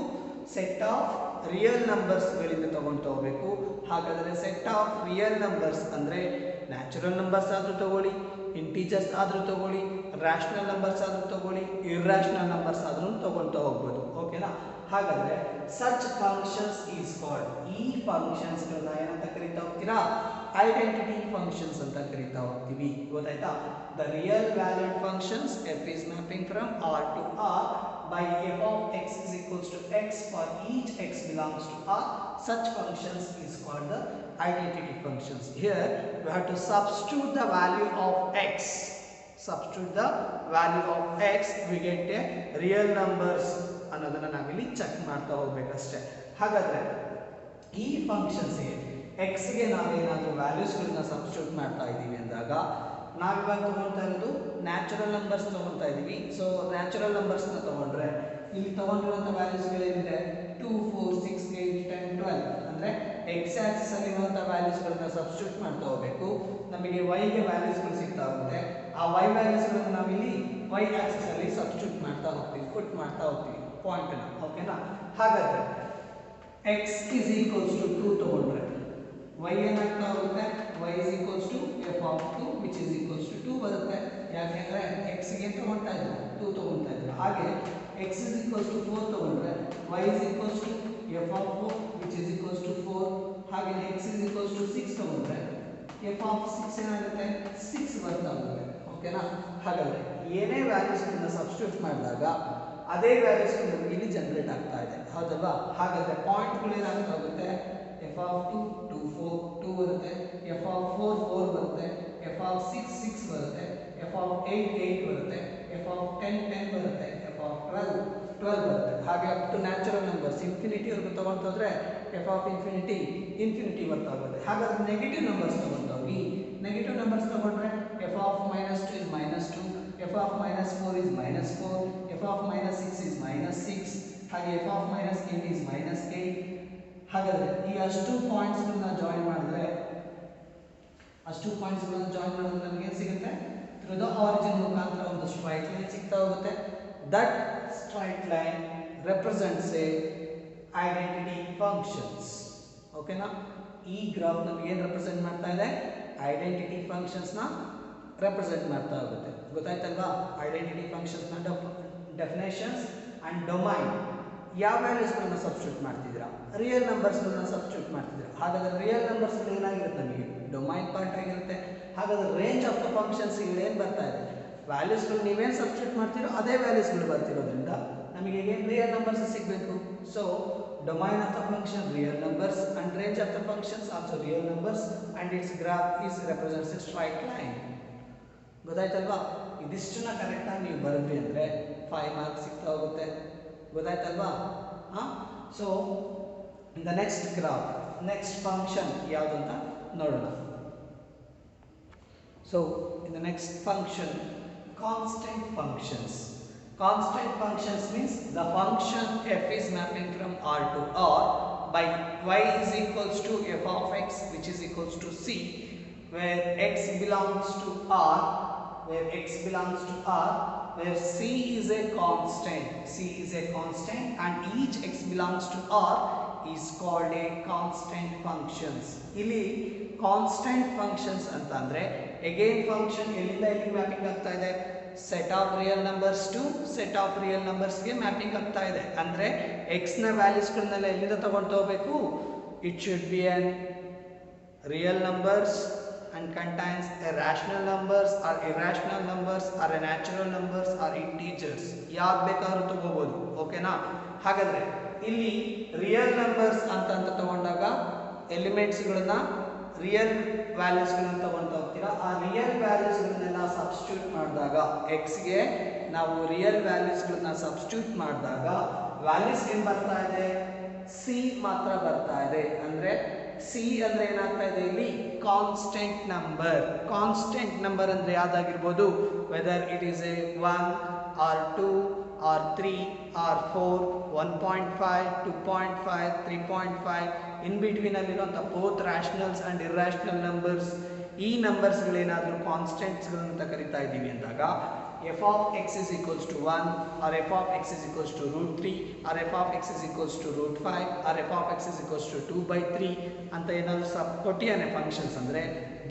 Set of real ನಂಬರ್ಸ್ಗಳಿಂದ ತಗೊಂಡು ತಗೋಬೇಕು. ಹಾಗಾದರೆ set of real numbers ಅಂದರೆ natural numbers ಆದರೂ ತಗೊಳ್ಳಿ, integers ಆದರೂ ತಗೊಳ್ಳಿ, ರ್ಯಾಷನಲ್ ನಂಬರ್ಸ್ ಆದರೂ ತಗೊಳ್ಳಿ, ಇರ್ರ್ಯಾಷನಲ್ ನಂಬರ್ಸ್ ಆದರೂ ತಗೊಳ್ತಾ ಹೋಗ್ಬೋದು. ಓಕೆನಾ? ಹಾಗಾದರೆ ಸಚ್ ಫಂಕ್ಷನ್ಸ್ ಈಸ್ ಕಾಲ್ಡ್. ಈ ಫಂಕ್ಷನ್ಸ್ಗಳನ್ನ ಏನಂತ ಕರಿತಾ ಹೋಗ್ತೀರಾ? ಐಡೆಂಟಿಟಿ ಫಂಕ್ಷನ್ಸ್ ಅಂತ ಕರಿತಾ ಹೋಗ್ತೀವಿ. ಗೊತ್ತಾಯ್ತಾ? The real valued functions f is mapping from r to r by f of x is equals to x for each x belongs to r. Such functions is called the identity functions. Here we have to substitute the value of x. Substitute the value of x, we get a real numbers ಅನ್ನೋದನ್ನ ನಾವಿಲ್ಲಿ check ಮಾಡ್ತಾ ಹೋಗ್ಬೇಕಷ್ಟೇ. ಹಾಗಾದ್ರೆ ಈ ಫಂಕ್ಷನ್ಸ್ಗೆ ಎಕ್ಸ್ಗೆ ನಾವೇನಾದರೂ ವ್ಯಾಲ್ಯೂಸ್ಗಳನ್ನ substitute ಮಾಡ್ತಾ ಇದ್ದೀವಿ ಅಂದಾಗ ನಾವಿವಾಗ ತೊಗೊಳ್ತಾ ಇರೋದು ನ್ಯಾಚುರಲ್ ನಂಬರ್ಸ್ ತೊಗೊಳ್ತಾ ಇದ್ದೀವಿ. ಸೊ ನ್ಯಾಚುರಲ್ ನಂಬರ್ಸ್ನ ತೊಗೊಂಡ್ರೆ ಇಲ್ಲಿ ತೊಗೊಂಡಿರುವಂಥ ವ್ಯಾಲ್ಯೂಸ್ಗಳೇನಿದೆ 2, 4, 6, 8, 10, 12 ಅಂದರೆ ಎಕ್ಸ್ ಆಕ್ಸಿಸ್ ಅಲ್ಲಿರುವಂಥ ವ್ಯಾಲ್ಯೂಸ್ಗಳನ್ನ ಸಬ್ಸ್ಟಿಟ್ಯೂಟ್ ಮಾಡ್ತಾ ಹೋಗಬೇಕು. ನಮಗೆ ವೈಗೆ ವ್ಯಾಲ್ಯೂಸ್ಗಳು ಸಿಗ್ತಾ ಹೋಗುತ್ತೆ. ಆ ವೈ ವ್ಯಾಲ್ಯೂಸ್ಗಳನ್ನು ನಾವಿಲ್ಲಿ ವೈ ಆಕ್ಸಿಸ್ ಅಲ್ಲಿ ಸಬ್ಸ್ಟಿಟ್ಯೂಟ್ ಮಾಡ್ತಾ ಹೋಗ್ತೀವಿ, ಪುಟ್ ಮಾಡ್ತಾ ಹೋಗ್ತೀವಿ ಪಾಯಿಂಟನ್ನು. ಓಕೆನಾ? ಹಾಗಾದರೆ ಎಕ್ಸ್ ಇಸ್ ಈಕ್ವಲ್ಸ್ ಟು 2 ತೊಗೊಂಡ್ರೆ y ಏನಾಗ್ತಾ ಹೋಗುತ್ತೆ? y is equals to f of 2 which is equals to 2 ಬರುತ್ತೆ. ಯಾಕೆಂದರೆ x ಗೆ ತಗೊಳ್ತಾ ಇದ್ರು 2 ತಗೊಳ್ತಾ ಇದ್ರು. ಹಾಗೆ x is equals to 4 ತಗೊಂಡ್ರೆ y is equals to f of 4 which is equals to 4. ಹಾಗೆ x is equals to 6 ತಗೊಂಡ್ರೆ f of 6 ಏನಾಗುತ್ತೆ? 6 ಬರ್ತಾ ಹೋಗುತ್ತೆ. ಓಕೆನಾ? ಹಾಗಾದರೆ ಏನೇ ವ್ಯಾಲ್ಯೂಸ್ಗಳನ್ನ ಸಬ್ಸ್ಟಿಟ್ಯೂಟ್ ಮಾಡಿದಾಗ ಅದೇ ವ್ಯಾಲ್ಯೂಸ್ಗಳು ನಮಗೆ ಇಲ್ಲಿ ಜನರೇಟ್ ಆಗ್ತಾ ಇದೆ. ಹೌದಲ್ವಾ? ಹಾಗಾದರೆ ಪಾಯಿಂಟ್ಗಳು ಏನಾಗ್ತಾ ಹೋಗುತ್ತೆ? f of 2 2 4 2 ಬರುತ್ತೆ, f of 4 4 ಬರುತ್ತೆ, f of 6 6 ಬರುತ್ತೆ, f of 8 8 ಬರುತ್ತೆ, f of 10 10 ಬರುತ್ತೆ, f of 12 12 ಬರುತ್ತೆ. ಹಾಗೆ ಅಪ್ ಟು ನ್ಯಾಚುರಲ್ ನಂಬರ್ಸ್ ಇನ್ಫಿನಿಟಿವರೆಗೂ ತೊಗೊಳ್ತೋದ್ರೆ f of ಇನ್ಫಿನಿಟಿ ಬರ್ತಾ ಹೋಗುತ್ತೆ. ಹಾಗಾದ್ರೆ ನೆಗೆಟಿವ್ ನಂಬರ್ಸ್ ತೊಗೊಳ್ತಾ ಹೋಗಿ. ನೆಗೆಟಿವ್ ನಂಬರ್ಸ್ ತೊಗೊಂಡ್ರೆ f of -2 is -2, f of -4 is -4, f of -6 is -6, ಹಾಗೆ f of -8 is -8. ಹಾಗಾದರೆ ಈ ಅಷ್ಟು ಪಾಯಿಂಟ್ಸ್ಗಳನ್ನ ಜಾಯಿನ್ ಮಾಡಿದ್ರೆ ನಮಗೆ ಏನು ಸಿಗುತ್ತೆ? ಥ್ರೂ ದ ಆರಿಜಿನ್ ಮುಖಾಂತರ ಒಂದು ಸ್ಟ್ರೈಟ್ ಲೈನ್ ಸಿಗ್ತಾ ಹೋಗುತ್ತೆ. That straight line represents A identity functions. ಓಕೆನಾ? ಈ ಗ್ರಾಫ್ ನಮಗೆ ಏನು ರೆಪ್ರೆಸೆಂಟ್ ಮಾಡ್ತಾ ಇದೆ? ಐಡೆಂಟಿಟಿ ಫಂಕ್ಷನ್ಸ್ನ ರೆಪ್ರೆಸೆಂಟ್ ಮಾಡ್ತಾ ಹೋಗುತ್ತೆ. ಗೊತ್ತಾಯ್ತಲ್ವಾ? ಐಡೆಂಟಿಟಿ ಫಂಕ್ಷನ್ಸ್ನ ಡೆಫಿನೇಷನ್ಸ್ ಆ್ಯಂಡ್ ಡೊಮೈನ್ ಯಾವ ವ್ಯಾಲ್ಯೂಸ್ಗಳನ್ನ ಸಬ್ಸ್ಟಿಟ್ಯೂಟ್ ಮಾಡ್ತಿದ್ದೀರಾ? ರಿಯಲ್ ನಂಬರ್ಸ್ಗಳನ್ನ ಸಬ್ಸ್ಟಿಟ್ಯೂಟ್ ಮಾಡ್ತಿದ್ದೀರಾ. ಹಾಗಾದರೆ ರಿಯಲ್ ನಂಬರ್ಸ್ಗಳು ಏನಾಗಿರುತ್ತೆ? ನಮಗೆ ಡೊಮೈನ್ ಪಾರ್ಟ್ ಆಗಿರುತ್ತೆ. ಹಾಗಾದ್ರೆ ರೇಂಜ್ ಆಫ್ ದ ಫಂಕ್ಷನ್ಸ್ ಇಲ್ಲಿ ಏನು ಬರ್ತಾ ಇದೆ, ವ್ಯಾಲ್ಯೂಸ್ಗಳು ನೀವೇನು ಸಬ್ಸ್ಟಿಟ್ಯೂಟ್ ಮಾಡ್ತೀರೋ ಅದೇ ವ್ಯಾಲ್ಯೂಸ್ಗಳು ಬರ್ತಿರೋದ್ರಿಂದ ನಮಗೆ ಏನು ರಿಯಲ್ ನಂಬರ್ಸ್ ಸಿಗಬೇಕು. So domain of the function real numbers and range of the functions also real numbers and its graph is represents a straight line. ಗೊತ್ತಾಯ್ತಲ್ವಾ? ಇದಿಷ್ಟನ್ನ ಕರೆಕ್ಟಾಗಿ ನೀವು ಬರೆದ್ರಿ ಅಂದರೆ 5 ಮಾರ್ಕ್ಸ್ ಸಿಗ್ತಾ ಹೋಗುತ್ತೆ. ಗೊತ್ತಾಯ್ತಲ್ವಾ? So the next graph, next function ಯಾವುದು ಅಂತ ನೋಡೋಣ. So in the next function constant functions. Constant functions means the function f is mapping from R to R by y is equals to f of x which is equals to c, where x belongs to R, where c is a constant and each x belongs to R is called a constant functions. ಇಲ್ಲಿ constant functions ಅಂತ ಅಂದ್ರೆ again function ಎಲ್ಲಿಂದ ಎಲ್ಲಿಗೆ mapping ಆಗ್ತಾ ಇದೆ, set of real numbers to set of real ನಂಬರ್ಸ್ಗೆ mapping ಆಗ್ತಾ ಇದೆ. ಅಂದರೆ ಎಕ್ಸ್ನ ವ್ಯಾಲ್ಯೂಸ್ಗಳನ್ನೆಲ್ಲ ಎಲ್ಲಿಂದ ತಗೊಂಡು ಹೋಗಬೇಕು, it should be an real numbers and contains a rational numbers or irrational numbers or a natural numbers or integers. ಯಾವ್ದು ಬೇಕಾದ್ರೂ ತಗೋಬಹುದು. ಓಕೆನಾ? ಹಾಗಾದ್ರೆ ಇಲ್ಲಿ ರಿಯಲ್ ನಂಬರ್ಸ್ ಅಂತ ತಗೊಂಡಾಗ ಎಲಿಮೆಂಟ್ಸ್ಗಳನ್ನ ರಿಯಲ್ ವ್ಯಾಲ್ಯೂಸ್ಗಳನ್ನ ತಗೊಂಡು ಹೋಗ್ತೀರಾ. ಆ ರಿಯಲ್ ವ್ಯಾಲ್ಯೂಸ್ಗಳನ್ನೆಲ್ಲ ಸಬ್ಸ್ಟಿಟ್ಯೂಟ್ ಮಾಡಿದಾಗ ಎಕ್ಸ್ಗೆ ನಾವು ರಿಯಲ್ ವ್ಯಾಲ್ಯೂಸ್ಗಳನ್ನ ಸಬ್ಸ್ಟಿಟ್ಯೂಟ್ ಮಾಡಿದಾಗ ವ್ಯಾಲ್ಯೂಸ್ ಏನು ಬರ್ತಾ ಇದೆ, ಸಿ ಮಾತ್ರ ಬರ್ತಾ ಇದೆ. ಅಂದರೆ ಸಿ ಅಂದರೆ ಏನಾಗ್ತಾ ಇದೆ ಇಲ್ಲಿ, ಕಾನ್ಸ್ಟೆಂಟ್ ನಂಬರ್. ಕಾನ್ಸ್ಟೆಂಟ್ ನಂಬರ್ ಅಂದರೆ ಯಾವ್ದಾಗಿರ್ಬೋದು, whether it is a 1 or 2 or 3 or 4, 1.5, 2.5, 3.5 in between ಅಲ್ಲಿರುವಂಥ both rationals and irrational numbers. ಈ ನಂಬರ್ಸ್ಗಳೇನಾದರೂ ಕಾನ್ಸ್ಟೆಂಟ್ಸ್ಗಳು ಅಂತ ಕರಿತಾ ಇದ್ದೀವಿ ಅಂದಾಗ f of x is equals to 1 or f of x is equals to root 3 or f of x is equals to root 5 or f of x is equals to 2/3 ಅಂತ ಏನಾದರೂ ಕೊಟ್ಟಿಯಾನೆ functions ಅಂದರೆ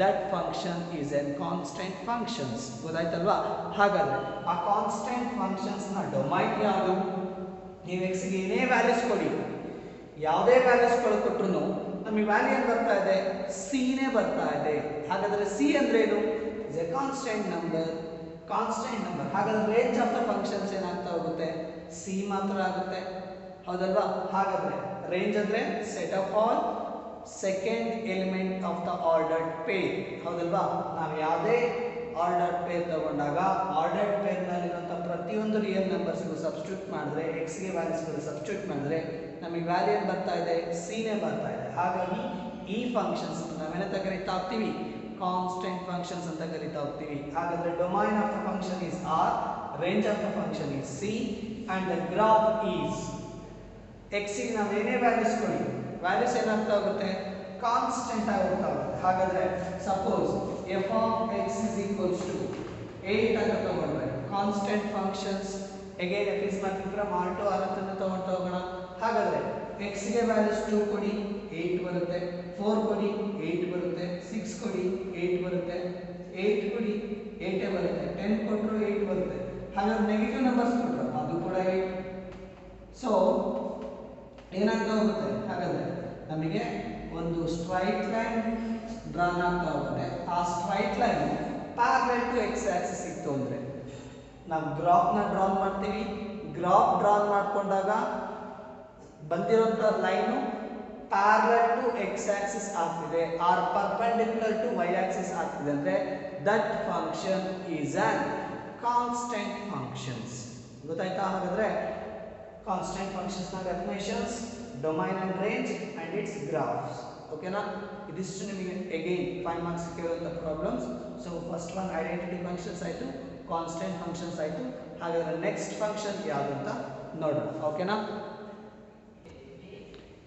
that function is an constant functions. ಗೊತ್ತಾಯ್ತಲ್ವಾ? ಹಾಗಾದರೆ ಆ constant ಫಂಕ್ಷನ್ಸ್ನ domain ಯಾವುದು, ನೀವು ಎಕ್ಸ್ಗೆ ಏನೇ ವ್ಯಾಲ್ಯೂಸ್ ಕೊಡಿ, ಯಾವುದೇ ವ್ಯಾಲ್ಯೂಸ್ಗಳು ಕೊಟ್ಟರು ನಮಗೆ ವ್ಯಾಲ್ಯೂ ಏನು ಬರ್ತಾ ಇದೆ, ಸಿನೇ ಬರ್ತಾ ಇದೆ. ಹಾಗಾದರೆ ಸಿ ಅಂದ್ರೇನು, is a constant number. Constant number. ಹಾಗಾದ್ರೆ ರೇಂಜ್ ಆಫ್ ದ ಫಂಕ್ಷನ್ಸ್ ಏನಾಗ್ತಾ ಹೋಗುತ್ತೆ, ಸಿ ಮಾತ್ರ ಆಗುತ್ತೆ. ಹೌದಲ್ವಾ? ಹಾಗಾದ್ರೆ ರೇಂಜ್ ಅಂದ್ರೆ set of all second element of the ordered pair. ಹೌದಲ್ವಾ? ನಾವು ಯಾವುದೇ ಆರ್ಡರ್ಡ್ ಪೇರ್ ತಗೊಂಡಾಗ ಆರ್ಡರ್ಡ್ ಪೇರ್ನಲ್ಲಿರುವಂಥ ಪ್ರತಿಯೊಂದು ರಿಯಲ್ ನಂಬರ್ಸ್ಗೂ ಸಬ್ಸ್ಟಿಟ್ಯೂಟ್ ಮಾಡಿದ್ರೆ, ಎಕ್ಸ್ಗೆ ವ್ಯಾಲ್ಯೂಸ್ಗಳು ಸಬ್ಸ್ಟಿಟ್ಯೂಟ್ ಮಾಡಿದ್ರೆ ನಮಗೆ ವ್ಯಾಲ್ಯೂ ಏನು ಬರ್ತಾ ಇದೆ, ಸಿನೇ ಬರ್ತಾ ಇದೆ. ಹಾಗಾಗಿ ಈ ಫಂಕ್ಷನ್ಸ್ ನಾವೇನಂತ ಕರಿತಾ ಹೋಗ್ತೀವಿ, ಕಾನ್ಸ್ಟೆಂಟ್ ಫಂಕ್ಷನ್ಸ್ ಅಂತ ಕರಿತಾ ಹೋಗ್ತೀವಿ. ಹಾಗಾದ್ರೆ domain of the function is r, range of the function is c and the graph is ಎಕ್ಸ್ಗೆ ನಾವು ಏನೇ ವ್ಯಾಲ್ಯೂಸ್ ಕೊಡಿ, ವ್ಯಾಲ್ಯೂಸ್ ಏನಾಗ್ತಾ ಹೋಗುತ್ತೆ, ಕಾನ್ಸ್ಟೆಂಟ್ ಆಗಿ ಹೋಗ್ತಾ ಹೋಗುತ್ತೆ. ಹಾಗಾದ್ರೆ suppose F of X is equals to 8 ಅಂತ ತಗೊಂಡ್ರೆ constant functions again F is marking from R to R ಅಂತ ತಗೊಂಡು ಹೋಗೋಣ. ಹಾಗಾದ್ರೆ ಎಕ್ಸ್ಗೆ ವ್ಯಾಲ್ಯೂಸ್ 2 ಕೊಡಿ 8 ಬರುತ್ತೆ, 4 ಕೊಡಿ 8 ಬರುತ್ತೆ, 6 ಕೊಡಿ 8 ಬರುತ್ತೆ, 8 ಕೊಡಿ 8 ಬರುತ್ತೆ, 10 ಕೊಟ್ಟರು 8 ಬರುತ್ತೆ. ಹಾಗಾದ್ರೆ ನೆಗೆಟಿವ್ ನಂಬರ್ಸ್ ಕೊಟ್ಟರು ಅದು ಕೂಡ 8. ಸೊ ಏನಾಗ್ತಾ ಹೋಗುತ್ತೆ, ಹಾಗಾದ್ರೆ ನಮಗೆ ಒಂದು ಸ್ಟ್ರೈಟ್ ಲೈನ್ ಡ್ರಾನ್ ಆಗ್ತಾ ಹೋಗುತ್ತೆ. ಆ straight line parallel to x axis ಇತ್ತು ಅಂದರೆ ನಾವು ಗ್ರಾಫ್ನ ಡ್ರಾನ್ ಮಾಡ್ತೀವಿ. ಗ್ರಾಫ್ ಡ್ರಾನ್ ಮಾಡ್ಕೊಂಡಾಗ ಬಂದಿರುವಂಥ line parallel to x axis ಆಗ್ತಿದೆ or perpendicular to y axis ಆಗ್ತಿದೆ ಅಂದರೆ that function is an constant functions. ಗೊತ್ತಾಯ್ತಾ? ಹಾಗಾದ್ರೆ ಕಾನ್ಸ್ಟೆಂಟ್ ಫಂಕ್ಷನ್ಸ್ನ definitions, domain and range and its graphs. ಓಕೆನಾ? ಇದಿಷ್ಟು ನಿಮಗೆ ಅಗೈನ್ 5 ಮಾರ್ಕ್ಸ್ ಸಿಕ್ಕಿರುವಂಥ problems. So first one identity functions ಆಯಿತು, ಕಾನ್ಸ್ಟೆಂಟ್ ಫಂಕ್ಷನ್ಸ್ ಆಯಿತು. ಹಾಗಾದ್ರೆ ನೆಕ್ಸ್ಟ್ ಫಂಕ್ಷನ್ ಯಾವುದು ಅಂತ ನೋಡೋಣ. ಓಕೆನಾ?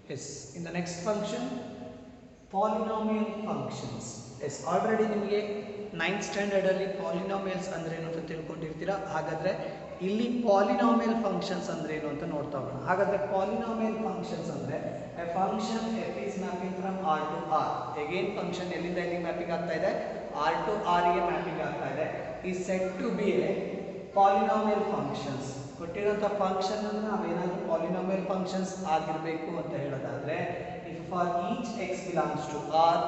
Yes, in the next function, polynomial functions. Yes, already ನಿಮಗೆ 9th ಸ್ಟ್ಯಾಂಡರ್ಡ್ ಅಲ್ಲಿ ಪಾಲಿನಾಮಿಯಲ್ಸ್ ಅಂದ್ರೆ ಏನು ಅಂತ ತಿಳ್ಕೊಂಡಿರ್ತೀರಾ. ಹಾಗಾದ್ರೆ ಇಲ್ಲಿ ಪಾಲಿನಾಮಿಯಲ್ ಫಂಕ್ಷನ್ಸ್ ಅಂದ್ರೆ ಏನು ಅಂತ ನೋಡ್ತಾ ಹೋಗೋಣ. ಹಾಗಾದ್ರೆ ಪಾಲಿನಾಮಿಯಲ್ ಫಂಕ್ಷನ್ಸ್ ಅಂದ್ರೆ a function f is mapping from r to r. Again function ಎಲ್ಲಿಂದ ಎಲ್ಲಿಗೆ ಮ್ಯಾಪಿಂಗ್ ಆಗ್ತಾ ಇದೆ, r to r ಗೆ ಮ್ಯಾಪಿಂಗ್ ಆಗ್ತಾ ಇದೆ. is said to be a polynomial functions. ಕೊಟ್ಟಿರುವಂಥ ಫಂಕ್ಷನ್ ಅನ್ನು ನಾವೇನಾದರೂ ಪಾಲಿನಾಮಿಯಲ್ ಫಂಕ್ಷನ್ಸ್ ಆಗಿರಬೇಕು ಅಂತ ಹೇಳೋದಾದ್ರೆ, if for each x belongs to r,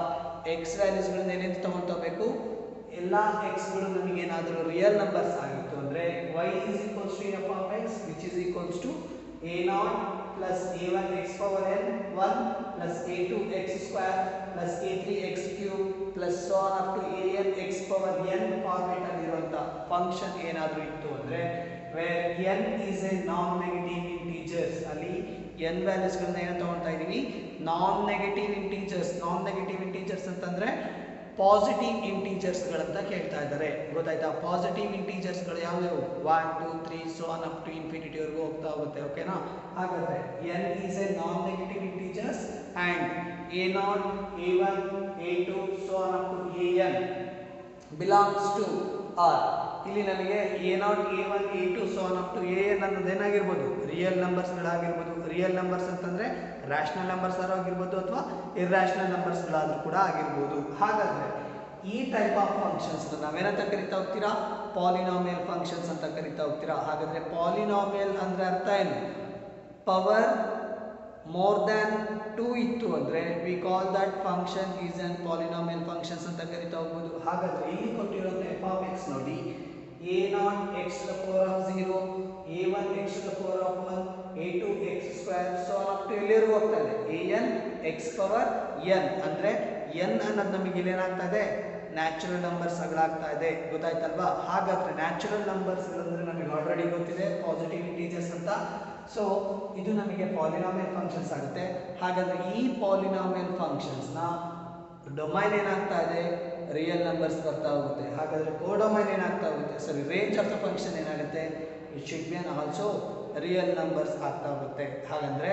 x ವ್ಯಾಲ್ಯೂಸ್ಗಳನ್ನ ಏನೇನು ತಗೊಳ್ತೋಬೇಕು, ಎಲ್ಲ ಎಕ್ಸ್ಗಳು ನಮಗೆ ಏನಾದರೂ ರಿಯಲ್ ನಂಬರ್ಸ್ ಆಗಿತ್ತು ಅಂದರೆ y is equals to f of x which is equals to a0 plus a1 x power n 1 plus a2 x square plus a3 x cube plus so on up to an x power n format ಅಲ್ಲಿರುವಂತ function ಏನಾದರೂ ಇತ್ತು ಅಂದರೆ where n is a non-negative integers ಅಲ್ಲಿ n values ಗಳನ್ನ ಏನು ತಗೊಳ್ತಾ ಇದೀವಿ non-negative integers ಅಂತಂದ್ರೆ ಪಾಸಿಟಿವ್ ಇಂಟೀಜರ್ಸ್ ಗಳಂತ ಕೇಳ್ತಾ ಇದ್ದಾರೆ ಗೊತ್ತಾಯ್ತಾ ಪಾಸಿಟಿವ್ ಇಂಟೀಜರ್ಸ್ ಗಳು ಯಾವ್ಯಾವು 1 2 3 so on up to infinity ವರೆಗೂ ಹೋಗ್ತಾ ಹೋಗುತ್ತೆ ಓಕೆನಾ ಹಾಗಾದ್ರೆ n is a non-negative integers and a0 a1 a2 so on up to an belongs to r ಇಲ್ಲಿ ನಮಗೆ a0 a1 a2 so on up to an ಅನ್ನೋದು ಏನಾಗಿರ್ಬೋದು ರಿಯಲ್ ನಂಬರ್ಸ್ ಗಳಾಗಿರ್ಬೋದು ರಿಯಲ್ ನಂಬರ್ಸ್ ಅಂತಂದ್ರೆ rational numbers ಆಗಿರ್ಬೋದು ಅಥವಾ irrational numbers ಗಳಾದ್ರೂ ಕೂಡ ಆಗಿರ್ಬೋದು ಹಾಗಾದ್ರೆ ಈ ಟೈಪ್ ಆಫ್ ಫಂಕ್ಷನ್ಸ್ ನಾವೇನಂತ ಕರಿತಾ ಹೋಗ್ತೀರಾ ಪಾಲಿನಾಮಿಯಲ್ ಫಂಕ್ಷನ್ಸ್ ಅಂತ ಕರಿತಾ ಹೋಗ್ತೀರಾ ಹಾಗಾದ್ರೆ ಪಾಲಿನಾಮಿಯಲ್ ಅಂದ್ರೆ ಅರ್ಥ ಏನು ಪವರ್ ಮೋರ್ ದ್ಯಾನ್ 2 ಇತ್ತು ಅಂದ್ರೆ we call that function is on polynomial functions ಅಂತ ಕರಿತಾ ಹೋಗ್ಬೋದು ಹಾಗಾದ್ರೆ ಇಲ್ಲಿ ಕೊಟ್ಟಿರುವಂತ f of x ನೋಡಿ a0 x to the power of 0 a1 x to the power of 1 a2 x square so on up to ಎಲ್ಲಿವರೆಗೂ ಹೋಗ್ತಾ ಇದೆ an x power n ಅಂದ್ರೆ n ಅನ್ನೋದು ನಮಗೆ ಇಲ್ಲಿ ಏನಾಗ್ತಾ ಇದೆ ನ್ಯಾಚುರಲ್ ನಂಬರ್ಸ್ ಗಳಾಗ್ತಾ ಇದೆ ಗೊತ್ತಾಯ್ತಲ್ವಾ ಹಾಗಾದ್ರೆ ನ್ಯಾಚುರಲ್ ನಂಬರ್ಸ್ ಅಂದ್ರೆ ನಮಗೆ ಆಲ್ರೆಡಿ ಗೊತ್ತಿದೆ ಪಾಸಿಟಿವ್ ಇಂಟೀಜರ್ಸ್ ಅಂತ ಸೊ ಇದು ನಮಗೆ ಪಾಲಿನಾಮಿಯಲ್ ಫಂಕ್ಷನ್ಸ್ ಆಗುತ್ತೆ ಹಾಗಾದ್ರೆ ಈ ಪಾಲಿನಾಮಿಯಲ್ ಫಂಕ್ಷನ್ಸ್ ನ ಡೊಮೈನ್ ಏನಾಗ್ತಾ ಇದೆ ರಿಯಲ್ ನಂಬರ್ಸ್ ಬರ್ತಾ ಹೋಗುತ್ತೆ ಹಾಗಾದ್ರೆ ಕೋಡೊಮೈನ್ ಏನಾಗ್ತಾ ಹೋಗುತ್ತೆ ಸರಿ ರೇಂಜ್ ಆಫ್ ದ ಫಂಕ್ಷನ್ ಏನಾಗುತ್ತೆ it should be also real numbers ಆಗ್ತಾ ಹೋಗುತ್ತೆ ಹಾಗಂದ್ರೆ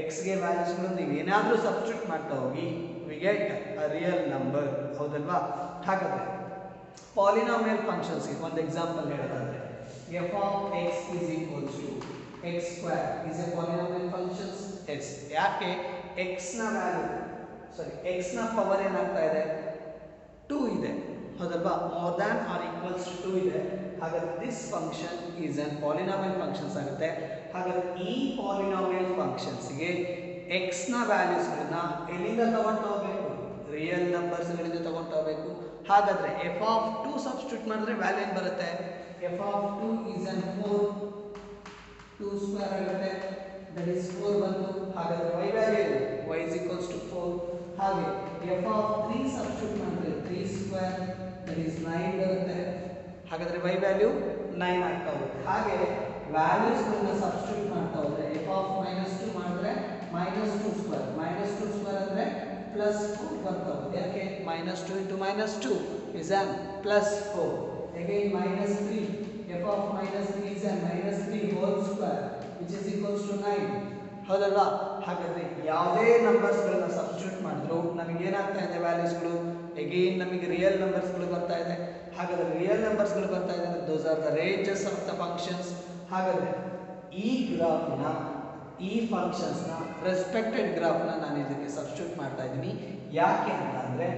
ಎಕ್ಸ್ ಗೆ ವ್ಯಾಲ್ಯೂಸ್ಗಳು ನೀವು ಏನಾದರೂ ಸಬ್ಸ್ಟಿಟ್ಯೂಟ್ ಮಾಡ್ತಾ ಹೋಗಿ we get a real number ಹೌದಲ್ವಾ ಹಾಗಾದ್ರೆ ಪಾಲಿನಾಮಿಯಲ್ ಫಂಕ್ಷನ್ಸ್ ಗೆ ಒಂದು ಎಕ್ಸಾಂಪಲ್ ಹೇಳೋದಾದ್ರೆ f of x is equals to x square is a polynomial functions yes ಯಾಕೆ x ನ ವ್ಯಾಲ್ಯೂ x ನ ಪವರ್ ಏನಾಗ್ತಾ ಇದೆ 2 ಇದೆ ಹೌದಲ್ವಾ more than or equals to 2 ಇದೆ ಹಾಗಾದ್ರೆ this function is an polynomial functions ಆಗುತ್ತೆ ಹಾಗಾದ್ರೆ ಈ ಪಾಲಿನಾಮಿಯಲ್ ಫಂಕ್ಷನ್ಸ್ ಗೆ x ನ ವ್ಯಾಲ್ಯೂಸ್ ಗಳನ್ನ ಎಲ್ಲಿಂದ ತಗೊಂಡು ಹೋಗಬೇಕು ರಿಯಲ್ ನಂಬರ್ಸ್ ಗಳಿಂದ ತಗೊಂಡು ಹೋಗಬೇಕು ಹಾಗಾದ್ರೆ f of 2 ಸಬ್ಸ್ಟಿಟ್ಯೂಟ್ ಮಾಡಿದ್ರೆ ವ್ಯಾಲ್ಯೂ ಏನು ಬರುತ್ತೆ f of 2 is an 4 2 square ಆಗುತ್ತೆ that is 4 ಬಂತು ಹಾಗಾದ್ರೆ y value y is equals to 4 ಹಾಗೆ f of 3 ಸಬ್ಸ್ಟಿಟ್ಯೂಟ್ ಮಾಡಿದ್ರೆ 3 square that is 9 ಬರುತ್ತೆ ಹಾಗಾದ್ರೆ y ವ್ಯಾಲ್ಯೂ 9 ಆಗ್ತಾ ಹೋಗುತ್ತೆ ಹಾಗೆ ವ್ಯಾಲ್ಯೂಸ್ ಗಳನ್ನ ಸಬ್ಸ್ಟಿಟ್ಯೂಟ್ ಮಾಡ್ತಾ ಹೋದ್ರೆ f of -2 ಮಾಡಿದ್ರೆ -2 square ಅಂದ್ರೆ +4 ಬರ್ತಾ ಹೋಗುತ್ತೆ ಯಾಕೆ -2 into -2 is an +4 again -3 f of -3 is an -3 whole square which is equals to 9 ಹೌದಲ್ವಾ ಹಾಗಾದ್ರೆ ಯಾವುದೇ ನಂಬರ್ಸ್ ಗಳನ್ನ ಸಬ್ಸ್ಟಿಟ್ಯೂಟ್ ಮಾಡಿದ್ರು ನಮಗೆ ಏನಾಗ್ತಾ ಇದೆ ವ್ಯಾಲ್ಯೂಸ್ ಗಳು ಅಗೇನ್ ನಮಗೆ ರಿಯಲ್ ನಂಬರ್ಸ್ ಗಳು ಬರ್ತಾ ಇದೆ ಹಾಗಾದ್ರೆ ರಿಯಲ್ ನಂಬರ್ಸ್ ಗಳು ಬರ್ತಾ ಇದೆ ಅಂದ್ರೆ ದೋಸ್ are the ranges of the functions ಹಾಗಾದ್ರೆ ಈ ಗ್ರಾಫ್ ನ ಈ ಫಂಕ್ಷನ್ಸ್ ನ ರೆಸ್ಪೆಕ್ಟೆಡ್ ಗ್ರಾಫ್ ನ ನಾನು ಇದಕ್ಕೆ ಸಬ್ಸ್ಟಿಟ್ಯೂಟ್ ಮಾಡ್ತಾ ಇದ್ದೀನಿ ಯಾಕೆ ಅಂತ ಅಂದ್ರೆ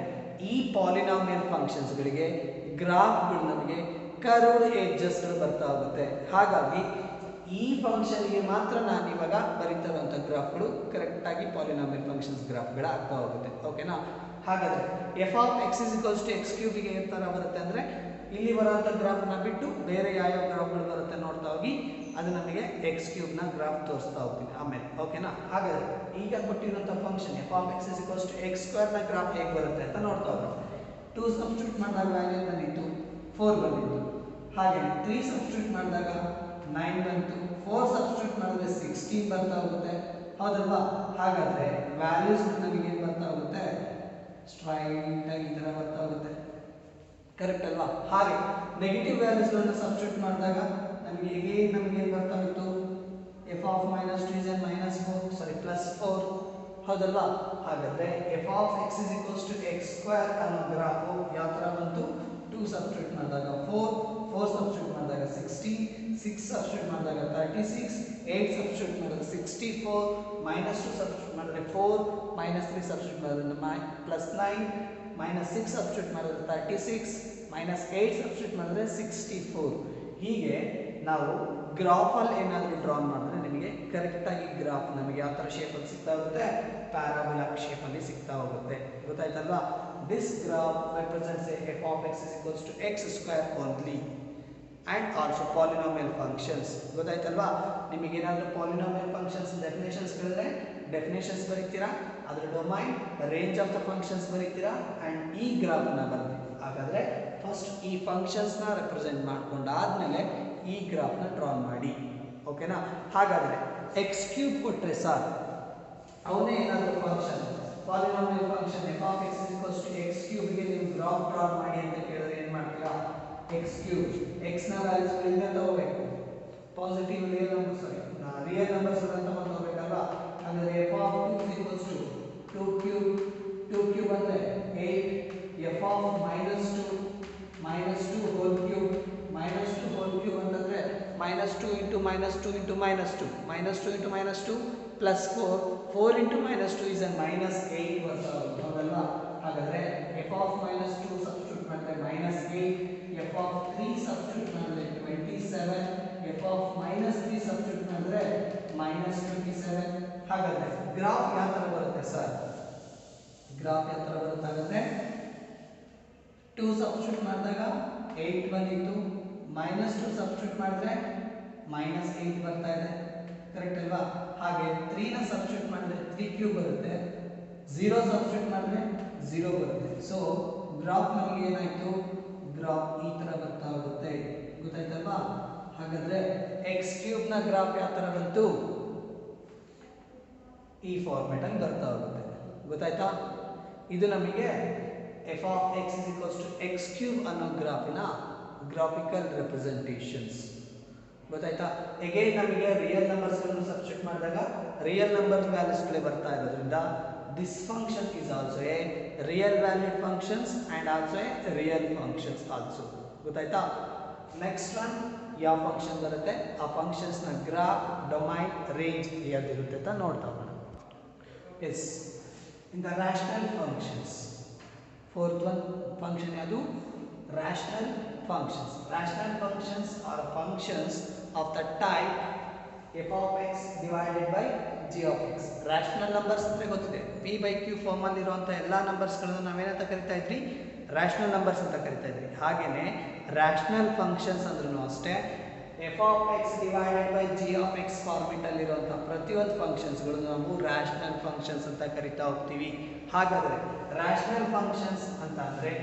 ಈ ಪಾಲಿನಾಮಿಯಲ್ ಫಂಕ್ಷನ್ಸ್ ಗಳಿಗೆ ಗ್ರಾಫ್ ಗಳು ನಮಗೆ ಕರ್ವ್ಡ್ ಎಡ್ಜಸ್ ಗಳು ಬರ್ತಾ ಹೋಗುತ್ತೆ ಹಾಗಾಗಿ ಈ ಫಂಕ್ಷನ್ ಗೆ ಮಾತ್ರ ನಾನು ಇವಾಗ ಬರೀತಾ ಇರುವಂತ ಗ್ರಾಫ್ ಗಳು ಕರೆಕ್ಟ್ ಆಗಿ ಪಾಲಿನಾಮಿಯಲ್ ಫಂಕ್ಷನ್ಸ್ ಗ್ರಾಫ್ ಗಳು ಆಗ್ತಾ ಹೋಗುತ್ತೆ ಓಕೆನಾ ಹಾಗಾದ್ರೆ f of x is equals to x cube ಗೆ ಏನು ತರ ಬರುತ್ತೆ ಅಂದ್ರೆ ಇಲ್ಲಿ ಬರುವಂತ ಗ್ರಾಫ್ ನ ಬಿಟ್ಟು ಬೇರೆ ಯಾವ ಗ್ರಾಫ್ ಗಳು ಬರುತ್ತೆ ನೋಡ್ತಾ ಹೋಗಿ ಅದು ನಮಗೆ x cube ನ ಗ್ರಾಫ್ ತೋರಿಸ್ತಾ ಹೋಗ್ತೀನಿ ಆಮೇಲೆ ಓಕೆನಾ ಹಾಗಾದ್ರೆ ಈಗ ಕೊಟ್ಟಿರುವಂತ function f of x is equals to x square ನ ಗ್ರಾಫ್ ಹೇಗೆ ಬರುತ್ತೆ ಅಂತ ನೋಡ್ತಾ ಹೋಗೋಣ 2 ಸಬ್ಸ್ಟಿಟ್ಯೂಟ್ ಮಾಡಿದಾಗ ವ್ಯಾಲ್ಯೂ ಬಂದಿತ್ತು 4 ಬಂದಿತ್ತು ಹಾಗೆ 3 ಸಬ್ಸ್ಟಿಟ್ಯೂಟ್ ಮಾಡಿದಾಗ 9 ಬಂತು 4 ಸಬ್ಸ್ಟಿಟ್ಯೂಟ್ ಮಾಡಿದ್ರೆ 16 ಬರ್ತಾ ಹೋಗುತ್ತೆ ಹೌದಲ್ವಾ ಹಾಗಾದ್ರೆ ವ್ಯಾಲ್ಯೂಸ್ ನಮಗೆ ಏನು ಬರ್ತಾ ಹೋಗುತ್ತೆ ಸ್ಟ್ರೈಟ್ ಆಗಿ ಈ ತರ ಬರ್ತಾ ಹೋಗುತ್ತೆ ಕರೆಕ್ಟ್ ಅಲ್ವಾ ಹಾಗೆ ನೆಗೆಟಿವ್ ವ್ಯಾಲ್ಯೂಸ್ ಗಳನ್ನು ಸಬ್ಸ್ಟಿಟ್ಯೂಟ್ ಮಾಡಿದಾಗ ನಮಗೆ ಏನು ಬರ್ತಾ ಹೋಯ್ತು f of -2 is +4 ಹೌದಲ್ವಾ ಹಾಗಾದ್ರೆ f of x is equals to x square ಅನ್ನೋ ಗ್ರಾಫ್ ಯಾವ ತರ ಬಂತು 2 ಸಬ್ಸ್ಟಿಟ್ಯೂಟ್ ಮಾಡಿದಾಗ 4 ಸಬ್ಸ್ಟಿಟ್ಯೂಟ್ ಮಾಡಿದಾಗ 16 6 ಸಬ್ಸ್ಟಿಟ್ಯೂಟ್ ಮಾಡಿದಾಗ 36 8 ಸಬ್ಸ್ಟಿಟ್ಯೂಟ್ ಮಾಡಿದಾಗ 64 -2 ಸಬ್ಸ್ಟಿಟ್ಯೂಟ್ ಮಾಡಿದ್ರೆ 4 -3 ಸಬ್ಸ್ಟಿಟ್ಯೂಟ್ ಮಾಡಿದ್ರೆ +9 -6 ಸಬ್ಸ್ಟಿಟ್ಯೂಟ್ ಮಾಡಿದ್ರೆ 36 -8 ಸಬ್ಸ್ಟಿಟ್ಯೂಟ್ ಮಾಡಿದ್ರೆ 64 ಹೀಗೆ ನಾವು ಗ್ರಾಫ್ ಅಲ್ಲಿ ಏನಾದರೂ ಡ್ರಾ ಮಾಡಿದ್ರೆ ನಿಮಗೆ ಕರೆಕ್ಟ್ ಆಗಿ ಗ್ರಾಫ್ ನಮಗೆ ಯಾವ ತರ ಶೇಪ್ ಅಲ್ಲಿ ಸಿಗ್ತಾ ಹೋಗುತ್ತೆ ಪ್ಯಾರಾಬೋಲಾ ಶೇಪ್ ಅಲ್ಲಿ ಸಿಗ್ತಾ ಹೋಗುತ್ತೆ ಗೊತ್ತಾಯ್ತಲ್ವಾ this graph represents a f of X is equals to x square only and also polynomial functions. ಗೊತ್ತಾಯ್ತಲ್ವಾ? ನಿಮಗೇನಾದರೂ ಪಾಲಿನಾಮಿಯಲ್ ಫಂಕ್ಷನ್ಸ್ ಡೆಫಿನೇಷನ್ಸ್ ಕೇಳಿದ್ರೆ ಡೆಫಿನೇಷನ್ಸ್ ಬರೀತೀರಾ, ಅದರ domain range of the functions ಬರೀತೀರಾ ಆ್ಯಂಡ್ ಈ ಗ್ರಾಫ್ನ ಬರ್ತೀವಿ. ಹಾಗಾದರೆ ಫಸ್ಟ್ ಈ ಫಂಕ್ಷನ್ಸ್ನ ರೆಪ್ರೆಸೆಂಟ್ ಮಾಡ್ಕೊಂಡಾದ್ಮೇಲೆ ಈ ಗ್ರಾಫ್ನ ಡ್ರಾ ಮಾಡಿ. ಓಕೆನಾ? ಹಾಗಾದರೆ ಎಕ್ಸ್ ಕ್ಯೂಬ್ ಕೊಟ್ಟರೆ ಸಾಕು, ಅವನೇ ಏನಾದರೂ function polynomial function f of X is equals to x ಕ್ಯೂಬ್ಗೆ ನೀವು ಗ್ರಾಫ್ ಡ್ರಾ ಮಾಡಿ ಅಂತ ಕೇಳಿದ್ರೆ ಏನು ಮಾಡ್ತೀರಾ? ಎಕ್ಸ್ ಕ್ಯೂಬ್ ಎಕ್ಸ್ನ ವ್ಯಾಲ್ಯೂಸ್ ಗಳಿಂದ ತಗೋಬೇಕು, ಪಾಸಿಟಿವ್ ರಿಯಲ್ ನಂಬರ್ಸ್ ಅಂತ ತಗೋಬೇಕಲ್ವಾ? ಹಾಗಾದ್ರೆ F of 2 is equals to 2 cube ಅಂದರೆ 8, ಎಫ್ ಆಫ್ -2 ಹೋಲ್ ಕ್ಯೂಬ್ ಅಂತಂದ್ರೆ -2 into -2 into -2 -2 into -2 plus 4 into -2 is a -8 ಬರ್ತಾವೆ ಹೌದಲ್ವಾ? ಹಾಗಾದ್ರೆ ಎಫ್ ಆಫ್ -2 ಸಬ್ಸ್ಟಿಟ್ಯೂಟ್ ಮಾಡಿದ್ರೆ -8, ಎಫ್ ಆಫ್ 3 ಸಬ್ಸ್ಟಿಟ್ಯೂಟ್ ಮಾಡಿದ್ರೆ 27, ಎಫ್ ಆಫ್ -3 ಸಬ್ಸ್ಟಿಟ್ಯೂಟ್ ಮಾಡಿದ್ರೆ -27. ಹಾಗಾದ್ರೆ ಗ್ರಾಫ್ ಯಾವ ತರ ಬರುತ್ತೆ ಸರ್? ಗ್ರಾಫ್ ಯಾವ ತರ ಬರುತ್ತೆ? ಹಾಗಾದ್ರೆ 2 ಸಬ್ಸ್ಟಿಟ್ಯೂಟ್ ಮಾಡಿದಾಗ 8 ಬಂದಿತ್ತು, -2 ಸಬ್ಸ್ಟಿಟ್ಯೂಟ್ ಮಾಡಿದ್ರೆ -8 ಬರ್ತಾ ಇದೆ, ಕರೆಕ್ಟ್ ಅಲ್ವಾ? ಹಾಗೆ 3 ನ ಸಬ್ಸ್ಟಿಟ್ಯೂಟ್ ಮಾಡಿದ್ರೆ 3 ಕ್ಯೂಬ್ ಬರುತ್ತೆ, 0 ಸಬ್ಸ್ಟಿಟ್ಯೂಟ್ ಮಾಡಿದ್ರೆ 0 ಬರುತ್ತೆ. ಸೊ ಗ್ರಾಫ್ ನಮಗೆ ಏನಾಯ್ತು? ಗ್ರಾಫ್ ಈ ತರ ಬರ್ತಾ ಹೋಗುತ್ತೆ. ಗೊತ್ತಾಯ್ತಲ್ವಾ? ಹಾಗಾದ್ರೆ ಎಕ್ಸ್ ಕ್ಯೂಬ್ ನ ಗ್ರಾಫ್ ಯಾವ ತರ ಬಂತು? ಈ ಫಾರ್ಮೆಟ್ ಅಲ್ಲಿ ಬರ್ತಾ ಹೋಗುತ್ತೆ. ಗೊತ್ತಾಯ್ತಾ? ಇದು ನಮಗೆ F of X is equals to X cube ಅನ್ನೋ ಗ್ರಾಫಿನ ಗ್ರಾಫಿಕಲ್ ರೆಪ್ರೆಸೆಂಟೇಷನ್ಸ್. ಗೊತ್ತಾಯ್ತಾ? ಅಗೇನ್ ನಮಗೆ ರಿಯಲ್ ನಂಬರ್ಸ್ ಗಳನ್ನು ಸಬ್ಸ್ಟಿಟ್ಯೂಟ್ ಮಾಡಿದಾಗ ರಿಯಲ್ ನಂಬರ್ ವ್ಯಾಲ್ಯೂಸ್ ಗಳೇ ಬರ್ತಾ ಇರೋದ್ರಿಂದ this function is also a real valued functions and also a real functions also. ಗೊತ್ತಾಯ್ತಾ? ನೆಕ್ಸ್ಟ್ ಒನ್ ಯಾವ ಫಂಕ್ಷನ್ ಬರುತ್ತೆ, ಆ ಫಂಕ್ಷನ್ಸ್ ನ ಗ್ರಾಫ್, ಡೊಮೈನ್, ರೇಂಜ್ ಯಾವ್ದಿರುತ್ತೆ ಅಂತ ನೋಡ್ತಾ ಹೋಗೋಣ. Yes, in the rational functions, fourth one function ಯಾವುದು? Rational functions. Rational functions are functions of the type f of x divided by g of x. Rational numbers ಅಂದರೆ ಗೊತ್ತಿದೆ, P by Q ಫಾರ್ಮಲ್ಲಿ ಇರುವಂಥ ಎಲ್ಲ ನಂಬರ್ಸ್ಗಳನ್ನು ನಾವೇನಂತ ಕರಿತಾ ಇದ್ವಿ? ರ್ಯಾಷನಲ್ ನಂಬರ್ಸ್ ಅಂತ ಕರಿತಾ ಇದ್ವಿ. ಹಾಗೆಯೇ ರ್ಯಾಷನಲ್ ಫಂಕ್ಷನ್ಸ್ ಅಂದ್ರೂ ಅಷ್ಟೇ f of x divided by g of x ಫಾರ್ಮೆಟಲ್ಲಿರುವಂಥ ಪ್ರತಿಯೊಂದು ಫಂಕ್ಷನ್ಸ್ಗಳು ನಾವು ರ್ಯಾಷನಲ್ ಫಂಕ್ಷನ್ಸ್ ಅಂತ ಕರಿತಾ ಹೋಗ್ತೀವಿ. ಹಾಗಾದರೆ ರ್ಯಾಷನಲ್ ಫಂಕ್ಷನ್ಸ್ ಅಂತ ಅಂದರೆ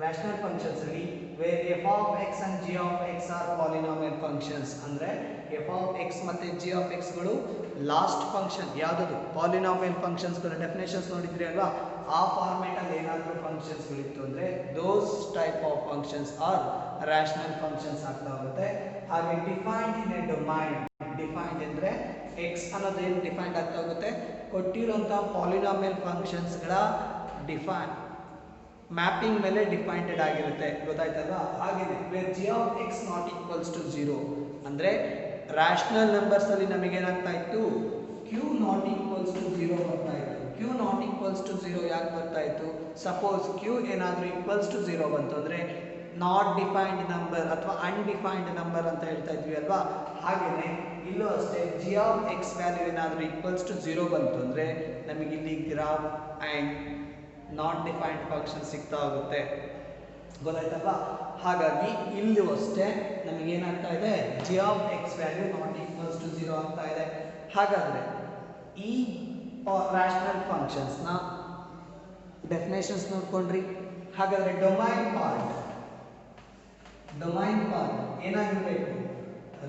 ರ್ಯಾಷನಲ್ ಫಂಕ್ಷನ್ಸ್ ಅಲ್ಲಿ where f of x and g of x are polynomial functions, ಅಂದರೆ ಎಫ್ ಆಫ್ ಎಕ್ಸ್ ಮತ್ತು ಜಿ ಆಫ್ ಎಕ್ಸ್ಗಳು ಲಾಸ್ಟ್ ಫಂಕ್ಷನ್ ಯಾವುದದು ಪಾಲಿನಾಮಿಯಲ್ ಫಂಕ್ಷನ್ಸ್ಗಳ ಡೆಫಿನೇಷನ್ಸ್ ನೋಡಿದ್ರಿ ಅಲ್ವಾ? ಆ ಫಾರ್ಮೆಟಲ್ಲಿ ಏನಾದರೂ ಫಂಕ್ಷನ್ಸ್ಗಳಿತ್ತು ಅಂದರೆ those type of functions are rational functions ಆಗ್ತಾ ಹೋಗುತ್ತೆ. ಹಾಗೆ defined in a domain, defined ಅಂದರೆ ಎಕ್ಸ್ ಅನ್ನೋದು ಏನು ಡಿಫೈನ್ಡ್ ಆಗ್ತಾ ಹೋಗುತ್ತೆ? ಕೊಟ್ಟಿರೋಂಥ ಪಾಲಿನಾಮಿಯಲ್ ಫಂಕ್ಷನ್ಸ್ಗಳ ಡಿಫೈನ್ ಮ್ಯಾಪಿಂಗ್ ಮೇಲೆ ಡಿಪೆಂಡೆಡ್ ಆಗಿರುತ್ತೆ. ಗೊತ್ತಾಯ್ತಲ್ವಾ? ಹಾಗೆಯೇ where G of X not equals to 0 ಅಂದರೆ ರ್ಯಾಷನಲ್ ನಂಬರ್ಸ್ ಅಲ್ಲಿ ನಮಗೇನಾಗ್ತಾ ಇತ್ತು? ಕ್ಯೂ ನಾಟ್ ಈಕ್ವಲ್ಸ್ ಟು 0 ಬರ್ತಾ ಇತ್ತು. ಕ್ಯೂ ನಾಟ್ ಈಕ್ವಲ್ಸ್ ಟು 0 ಯಾಕೆ ಬರ್ತಾ ಇತ್ತು? ಸಪೋಸ್ ಕ್ಯೂ ಏನಾದರೂ ಈಕ್ವಲ್ಸ್ ಟು 0 ಬಂತು ಅಂದರೆ ನಾಟ್ ಡಿಫೈನ್ಡ್ ನಂಬರ್ ಅಥವಾ ಅನ್ಡಿಫೈನ್ಡ್ ನಂಬರ್ ಅಂತ ಹೇಳ್ತಾ ಇದ್ವಿ ಅಲ್ವಾ? ಹಾಗೆಯೇ ಇಲ್ಲೂ ಅಷ್ಟೇ ಜಿ ಆಫ್ ಎಕ್ಸ್ ವ್ಯಾಲ್ಯೂ ಏನಾದರೂ ಈಕ್ವಲ್ಸ್ ಟು 0 ಬಂತು ಅಂದರೆ ನಮಗೆ ಇಲ್ಲಿ graph and not defined function ಸಿಗ್ತಾ ಹೋಗುತ್ತೆ. ಗೊತ್ತಾಯ್ತಲ್ವಾ? ಹಾಗಾಗಿ ಇಲ್ಲೂ ಅಷ್ಟೇ ನಮಗೇನಾಗ್ತಾ ಇದೆ? G of X value not equals to 0 ಆಗ್ತಾ ಇದೆ. ಹಾಗಾದರೆ ಈ ರ್ಯಾಷನಲ್ ಫಂಕ್ಷನ್ಸ್ನ ಡೆಫಿನೇಷನ್ಸ್ ನೋಡ್ಕೊಂಡ್ರಿ. ಹಾಗಾದರೆ ಡೊಮೈನ್ ಪಾರ್ಟ್ ಏನಾಗಿರಬೇಕು?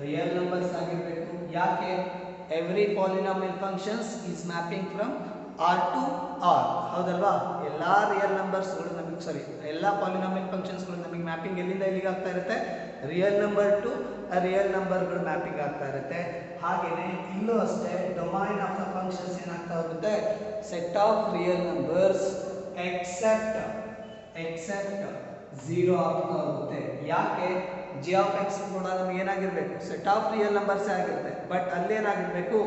ರಿಯಲ್ ನಂಬರ್ಸ್ ಆಗಿರಬೇಕು. ಯಾಕೆ? Every polynomial functions is mapping from R to R, ಹೌದಲ್ವಾ? ಎಲ್ಲ ರಿಯಲ್ ನಂಬರ್ಸ್ಗಳು ನಮಗೆ ಎಲ್ಲ ಪಾಲಿನಾಮಿಯಲ್ ಫಂಕ್ಷನ್ಸ್ಗಳು ನಮಗೆ ಮ್ಯಾಪಿಂಗ್ ಎಲ್ಲಿಂದ ಎಲ್ಲಿಗೆ ಆಗ್ತಾ ಇರುತ್ತೆ? ರಿಯಲ್ ನಂಬರ್ ಟು ರಿಯಲ್ ನಂಬರ್ಗಳು ಮ್ಯಾಪಿಂಗ್ ಆಗ್ತಾ ಇರುತ್ತೆ. ಹಾಗೆಯೇ ಇಲ್ಲೂ ಅಷ್ಟೇ ಡೊಮೈನ್ ಆಫ್ ದ ಫಂಕ್ಷನ್ಸ್ ಏನಾಗ್ತಾ ಹೋಗುತ್ತೆ? Set of real numbers except 0 ಆಗ್ತಾ ಹೋಗುತ್ತೆ. ಯಾಕೆ? ಜಿ ಆಫ್ ಎಕ್ಸ್ ಕೂಡ ನಮಗೆ ಏನಾಗಿರಬೇಕು? ಸೆಟ್ ಆಫ್ ರಿಯಲ್ ನಂಬರ್ಸ್ ಆಗಿರುತ್ತೆ, ಬಟ್ ಅಲ್ಲೇನಾಗಿರಬೇಕು?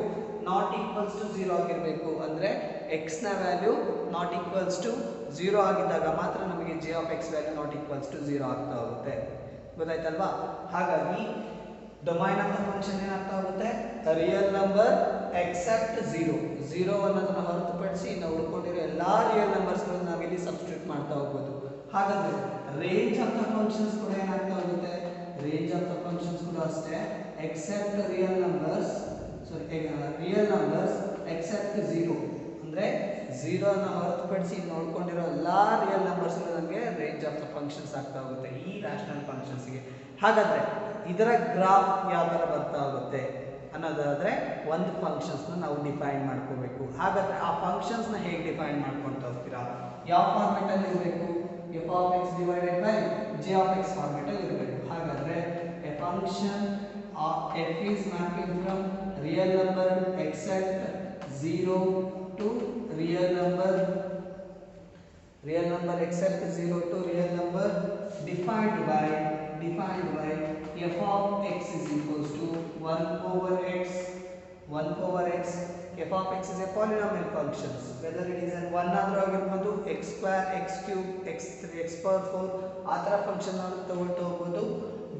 ನಾಟ್ ಈಕ್ವಲ್ಸ್ ಟು 0 ಆಗಿರಬೇಕು. ಅಂದರೆ ಎಕ್ಸ್ನ ವ್ಯಾಲ್ಯೂ ನಾಟ್ ಈಕ್ವಲ್ಸ್ ಟು 0 ಆಗಿದ್ದಾಗ ಮಾತ್ರ ನಮಗೆ G of X value not equals to 0 ಆಗ್ತಾ ಹೋಗುತ್ತೆ. ಗೊತ್ತಾಯ್ತಲ್ವಾ? ಹಾಗಾಗಿ ಡೊಮೈನ್ ಆಫ್ ದ ಫಂಕ್ಷನ್ ಏನಾಗ್ತಾ ಹೋಗುತ್ತೆ ರಿಯಲ್ ನಂಬರ್ ಎಕ್ಸೆಪ್ಟ್ ಝೀರೋ ಅನ್ನೋದನ್ನ ಹೊರತುಪಡಿಸಿ ನಾವು ಉಳ್ಕೊಂಡಿರೋ ಎಲ್ಲಾ ರಿಯಲ್ ನಂಬರ್ಸ್ಗಳನ್ನು ನಾವಿಲ್ಲಿ ಸಬ್ಸ್ಟಿಟ್ಯೂಟ್ ಮಾಡ್ತಾ ಹೋಗ್ಬೋದು. ಹಾಗಾದ್ರೆ ರೇಂಜ್ ಆಫ್ ದ ಫಂಕ್ಷನ್ಸ್ ಕೂಡ ಏನಾಗ್ತಾ ಹೋಗುತ್ತೆ ರೇಂಜ್ ಆಫ್ ದ ಫಂಕ್ಷನ್ಸ್ ಕೂಡ ಅಷ್ಟೇ except real numbers except zero ಅಂದ್ರೆ ಝೀರೋ ಅನ್ನ ಹೊರತುಪಡಿಸಿ ನೋಡ್ಕೊಂಡಿರೋ ಎಲ್ಲಾ ರಿಯಲ್ ನಂಬರ್ಸ್ ನಮಗೆ ರೇಂಜ್ ಆಫ್ ದ ಫಂಕ್ಷನ್ಸ್ ಆಗ್ತಾ ಹೋಗುತ್ತೆ ಈ ರ್ಯಾಷನಲ್ ಫಂಕ್ಷನ್ಸ್ಗೆ. ಹಾಗಾದ್ರೆ ಇದರ ಗ್ರಾಫ್ ಯಾವ ತರ ಬರ್ತಾ ಹೋಗುತ್ತೆ ಅನ್ನೋದಾದ್ರೆ ಒಂದು ಫಂಕ್ಷನ್ಸ್ ನಾವು ಡಿಫೈನ್ ಮಾಡ್ಕೋಬೇಕು. ಹಾಗಾದ್ರೆ ಆ ಫಂಕ್ಷನ್ಸ್ ನ ಹೇಗೆ ಡಿಫೈನ್ ಮಾಡ್ಕೊಂತ ಹೋಗ್ತೀರಾ, ಯಾವ ಫಾರ್ಮೆಟ್ ಅಲ್ಲಿ ಇರಬೇಕು, f of x divided by g of x format ಅಲ್ಲಿ ಇರಬೇಕು. ಹಾಗಾದ್ರೆ a function of f is mapping from real number except 0 to real number except 0 to real number defined by f of x is equals to 1 over x. F of x is a polynomial function, whether it is an 1 ಆದ್ರೂ ಆಗಿರಬಹುದು x square x cube x3 x power 4 ಆ ತರ function ನಾವು ತಗೊಳ್ತಾ ಹೋಗ್ಬೋದು.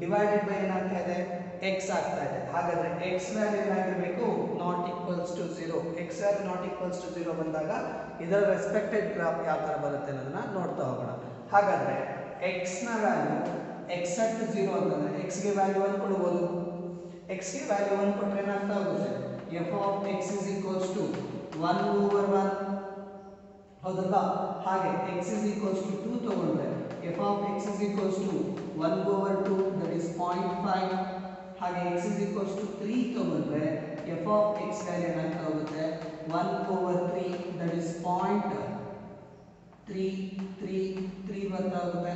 Divided by ಏನಾಗ್ತಾ ಇದೆ x ಆಗ್ತಾ ಇದೆ. ಹಾಗಾದ್ರೆ x ವ್ಯಾಲ್ಯೂ ಏನಾಗಿರಬೇಕು not equals to 0. x value not equals to 0 ಬಂದಾಗ ಇದರ ರೆಸ್ಪೆಕ್ಟೆಡ್ ಗ್ರಾಫ್ ಯಾವ ತರ ಬರುತ್ತೆ ಅನ್ನೋದನ್ನ ನೋಡ್ತಾ ಹೋಗೋಣ. ಹಾಗಾದ್ರೆ x ನ ವ್ಯಾಲ್ಯೂ ಎಕ್ಸೆಪ್ಟ್ 0 ಅಂತಂದ್ರೆ x ಗೆ ವ್ಯಾಲ್ಯೂ 1 ಕೊಡಬಹುದು. x ಗೆ ವ್ಯಾಲ್ಯೂ 1 ಕೊಟ್ರೆ ಏನಾಗ್ತಾ ಹೋಗುತ್ತೆ f of x is equals to 1 over 1 ಹೌದಲ್ವಾ. ಹಾಗೆ x is equals to 2 ತಗೊಂಡ್ರೆ f of x is equals to 1 over 2 that is 0.5. ಹಾಗೆ x is equals to 3 ತಗೊಂಡ್ರೆ f of x ವ್ಯಾಲ್ಯೂ ಏನಾಗ್ತಾ ಹೋಗುತ್ತೆ 1 over 3 that is 0.333 ಬರ್ತಾ ಹೋಗುತ್ತೆ.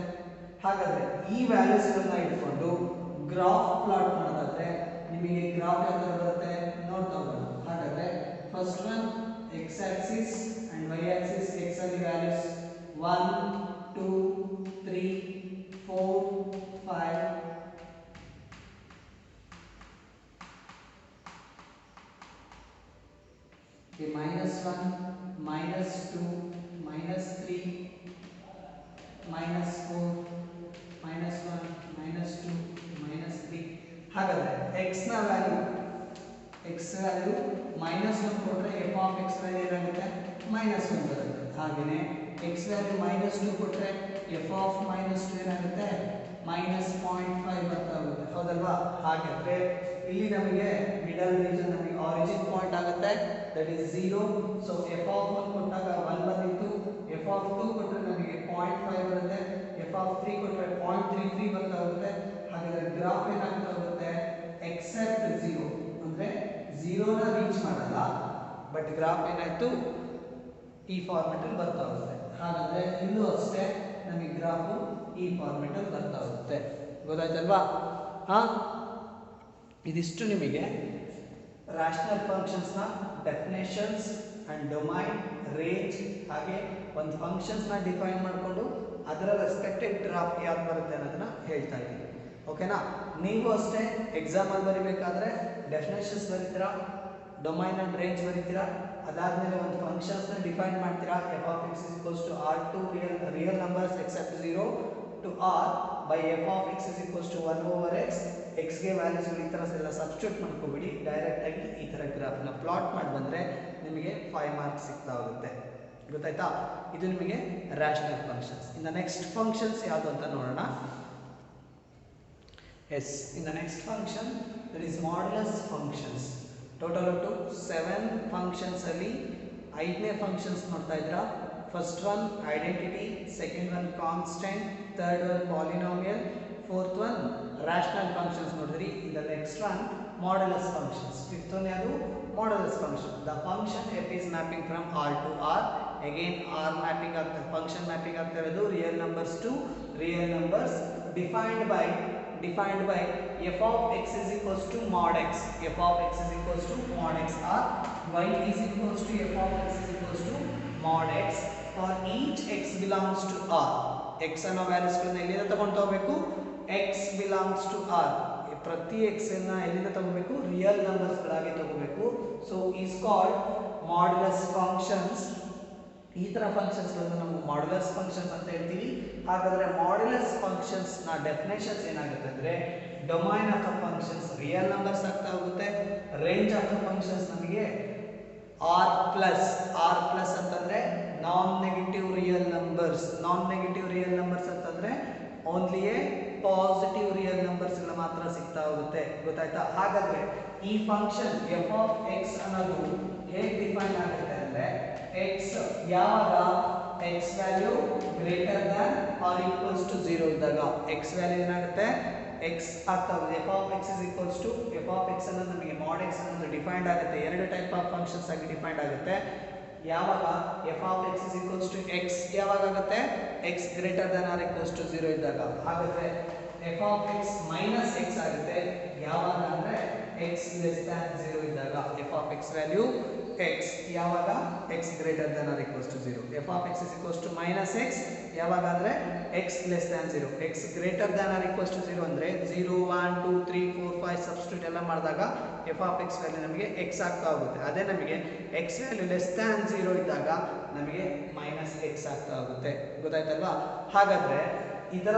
ಹಾಗಾದ್ರೆ ಈ ವ್ಯಾಲ್ಯೂಸ್ ಅನ್ನು ಇಟ್ಕೊಂಡು ಗ್ರಾಫ್ ಪ್ಲಾಟ್ ಮಾಡೋದಾದ್ರೆ ನಿಮಗೆ ಗ್ರಾಫ್ ಯಾವ ತರ ಬರುತ್ತೆ ನೋಡ್ತಾ ಹೋಗೋಣ. ಹಾಗಾದ್ರೆ first one x Axis and y Axis x ಅಲ್ಲಿ ವ್ಯಾಲ್ಯೂಸ್ 1 2 3 4 5 okay -1 -2 -3 -4 -1 -2 -3. ಹಾಗಾದ್ರೆ x ನ ವ್ಯಾಲ್ಯೂ -1 ಕೊಟ್ರೆ f of x ವ್ಯಾಲ್ಯೂ ಏನಾಗುತ್ತೆ -1 ಬರುತ್ತೆ. ಹಾಗೇನೇ x ವ್ಯಾಲ್ಯೂ -2 ಕೊಟ್ರೆ f of -2 ಏನಾಗುತ್ತೆ -0.5 ಬರ್ತಾ ಹೋಗುತ್ತೆ. ಹೌದಲ್ವಾ. ಹಾಗಾದ್ರೆ ಇಲ್ಲಿ ನಮಗೆ ಮಿಡಲ್ ರೀಜನ್ ನಮಗೆ ಆರಿಜಿನ್ ಪಾಯಿಂಟ್ ಆಗುತ್ತೆ that is 0. So f of 1 ಕೊಟ್ಟಾಗ 1 ಬಂದಿತ್ತು, f of 2 ಕೊಟ್ರೆ ನಮಗೆ 0.5 ಬರುತ್ತೆ, f of 3 ಕೊಟ್ರೆ 0.33 ಬರ್ತಾ ಹೋಗುತ್ತೆ. ಹಾಗಾದ್ರೆ ಗ್ರಾಫ್ ಏನಾಗ್ತಾ ಹೋಗುತ್ತೆ ಎಕ್ಸೆಪ್ಟ್ 0 ಅಂದ್ರೆ 0 ನ ರೀಚ್ ಮಾಡಲ್ಲ, ಬಟ್ ಗ್ರಾಫ್ ಏನಾಯ್ತು ಈ ಫಾರ್ಮೆಟ್ ಅಲ್ಲಿ ಬರ್ತಾ ಹೋಗುತ್ತೆ. ಹಾಗಾದ್ರೆ ಇಲ್ಲೂ ಅಷ್ಟೇ ನಮಗೆ ಗ್ರಾಫ್ ಈ ಫಾರ್ಮೆಟ್ ಅಲ್ಲಿ ಬರ್ತಾ ಹೋಗುತ್ತೆ. ಗೊತ್ತಾಯ್ತಲ್ವಾ. ಇದಿಷ್ಟು ನಿಮಗೆ ರ್ಯಾಷನಲ್ ಫಂಕ್ಷನ್ಸ್ ನ ಡೆಫಿನೇಷನ್ಸ್ ಅಂಡ್ ಡೊಮೈನ್ ರೇಂಜ್ ಹಾಗೆ ಒಂದು ಫಂಕ್ಷನ್ಸ್ ನ ಡಿಫೈನ್ ಮಾಡಿಕೊಂಡು ಅದರ ರೆಸ್ಪೆಕ್ಟೆಡ್ ಗ್ರಾಫ್ ಯಾವ್ದು ಬರುತ್ತೆ ಅನ್ನೋದನ್ನ ಹೇಳ್ತಾ ಇದ್ದೀನಿ. ಓಕೆನಾ. ನೀವು ಅಷ್ಟೇ ಎಕ್ಸಾಮ್ ಅಲ್ಲಿ ಬರೀಬೇಕಾದ್ರೆ ಡೆಫಿನೇಷನ್ಸ್ ಬರೀತೀರಾ, ಡೊಮೈನ್ ಅಂಡ್ ರೇಂಜ್ ಬರೀತೀರಾ, ಅದಾದ್ಮೇಲೆ ಒಂದು ಫಂಕ್ಷನ್ಸ್ ನ ಡಿಫೈನ್ ಮಾಡ್ತೀರಾ. f of x is equals to r to real numbers except 0 to r by f of x is equals to 1 over x. x ಗೆ ವ್ಯಾಲ್ಯೂಸ್ ಈ ತರ ಎಲ್ಲ substitute ಮಾಡ್ಕೋಬಿಡಿ, direct ಆಗಿ ಈ ತರ ಗ್ರಾಫ್ ನ ಪ್ಲಾಟ್ ಮಾಡಿ ಬಂದ್ರೆ ನಿಮಗೆ 5 ಮಾರ್ಕ್ಸ್ ಸಿಗ್ತಾ ಹೋಗುತ್ತೆ. ಗೊತ್ತಾಯ್ತಾ. ಇದು ನಿಮಗೆ rational functions. In the next functions ಯಾವುದು ಅಂತ ನೋಡೋಣ. ಎಸ್, in the next function that is modulus functions. Total ಒಟ್ಟು 7 ಫಂಕ್ಷನ್ಸ್ ಅಲ್ಲಿ 5ನೇ ಫಂಕ್ಷನ್ಸ್ ನೋಡ್ತಾ ಇದ್ರಾ. First one identity, second one constant, third one polynomial, fourth one rational functions ನೋಡಿದ್ರಿ. In the next one modulus functions. Fifth one ಯಾವುದು modulus function. The function f is mapping from r to r. Again r mapping ಆಗ್ತದೆ, function mapping ಆಗ್ತಾ ಇರೋದು real numbers to real numbers defined by f of x is equals to mod x. f of x is equals to mod x or y is equals to f of x is equals to mod x for each x belongs to r. x ಅನ್ನೋ values ಗಳನ್ನ ಎಲ್ಲಿಂದ ತಗೊಂಡು ಹೋಗಬೇಕು, x belongs to r. ಪ್ರತಿ x ಅನ್ನ ಎಲ್ಲಿಂದ ತಗೋಬೇಕು, real numbers ಗಳಾಗಿ ತಗೋಬೇಕು. So is called modulus functions. ಈ ತರ ಫಂಕ್ಷನ್ಸ್ ಗಳನ್ನ ನಾವು ಮಾಡ್ಯುಲಸ್ ಫಂಕ್ಷನ್ಸ್ ಅಂತ ಹೇಳ್ತೀವಿ. ಹಾಗಾದ್ರೆ ಮಾಡ್ಯುಲಸ್ ಫಂಕ್ಷನ್ಸ್ ನ ಡೆಫಿನೇಷನ್ಸ್ ಏನಾಗುತ್ತೆ ಅಂದ್ರೆ domain of the functions real numbers ಆಗ್ತಾ ಹೋಗುತ್ತೆ, ರೇಂಜ್ ಆಫ್ ದ ಫಂಕ್ಷನ್ಸ್ ನಮಗೆ ಆರ್ ಪ್ಲಸ್ ಅಂತಂದ್ರೆ ನಾನ್ ನೆಗೆಟಿವ್ ರಿಯಲ್ ನಂಬರ್ಸ್ ಅಂತಂದ್ರೆ only A positive real numbers ಗಳು ಮಾತ್ರ ಸಿಗ್ತಾ ಹೋಗುತ್ತೆ. ಗೊತ್ತಾಯ್ತಾ? ಹಾಗಾದ್ರೆ ಈ ಫಂಕ್ಷನ್ ಎಫ್ ಆಫ್ ಎಕ್ಸ್ ಅನ್ನೋದು ಹೇಗೆ ಡಿಫೈನ್ ಆಗುತ್ತೆ ಅಂದ್ರೆ ಎಕ್ಸ್ ಯಾವಾಗ X value greater than or equals to 0 ಇದ್ದಾಗ ಎಕ್ಸ್ ವ್ಯಾಲ್ಯೂ ಏನಾಗುತ್ತೆ ಎಕ್ಸ್ ಆಗ್ತಾ ಹೋಗುತ್ತೆ. F of X is equals to F of X ಅನ್ನೋದು ನಮಗೆ ಮಾಡ್ ಎಕ್ಸ್ ಅನ್ನೋದು ಡಿಫೈನ್ಡ್ ಆಗುತ್ತೆ. ಎರಡು ಟೈಪ್ ಆಫ್ ಫಂಕ್ಷನ್ಸ್ ಆಗಿ ಡಿಫೈನ್ಡ್ ಆಗುತ್ತೆ. ಯಾವಾಗ F of X is equals to X ಯಾವಾಗ ಆಗುತ್ತೆ X greater than or equals to 0 ಇದ್ದಾಗ. ಹಾಗಾದ್ರೆ F of X minus X ಆಗುತ್ತೆ ಯಾವಾಗ ಅಂದ್ರೆ ಎಕ್ಸ್ ಲೆಸ್ ದ್ಯಾನ್ 0 ಇದ್ದಾಗ. F of X value x ಯಾವಾಗ x greater than or equals to 0. F of X is equals to minus x ಯಾವಾಗ ಅಂದ್ರೆ x less than 0. X greater than or equals to 0 ಅಂದ್ರೆ 0 1 2 3 4 5 substitute ಎಲ್ಲ ಮಾಡಿದಾಗ F of X value ನಮಗೆ X ಆಗ್ತಾ ಹೋಗುತ್ತೆ. ಅದೇ ನಮಗೆ ಎಕ್ಸ್ ವ್ಯಾಲ್ಯೂ ಲೆಸ್ ದ್ಯಾನ್ 0 ಇದ್ದಾಗ ನಮಗೆ ಮೈನಸ್ ಎಕ್ಸ್ ಆಗ್ತಾ ಹೋಗುತ್ತೆ. ಗೊತ್ತಾಯ್ತಲ್ವಾ? ಹಾಗಾದ್ರೆ ಇದರ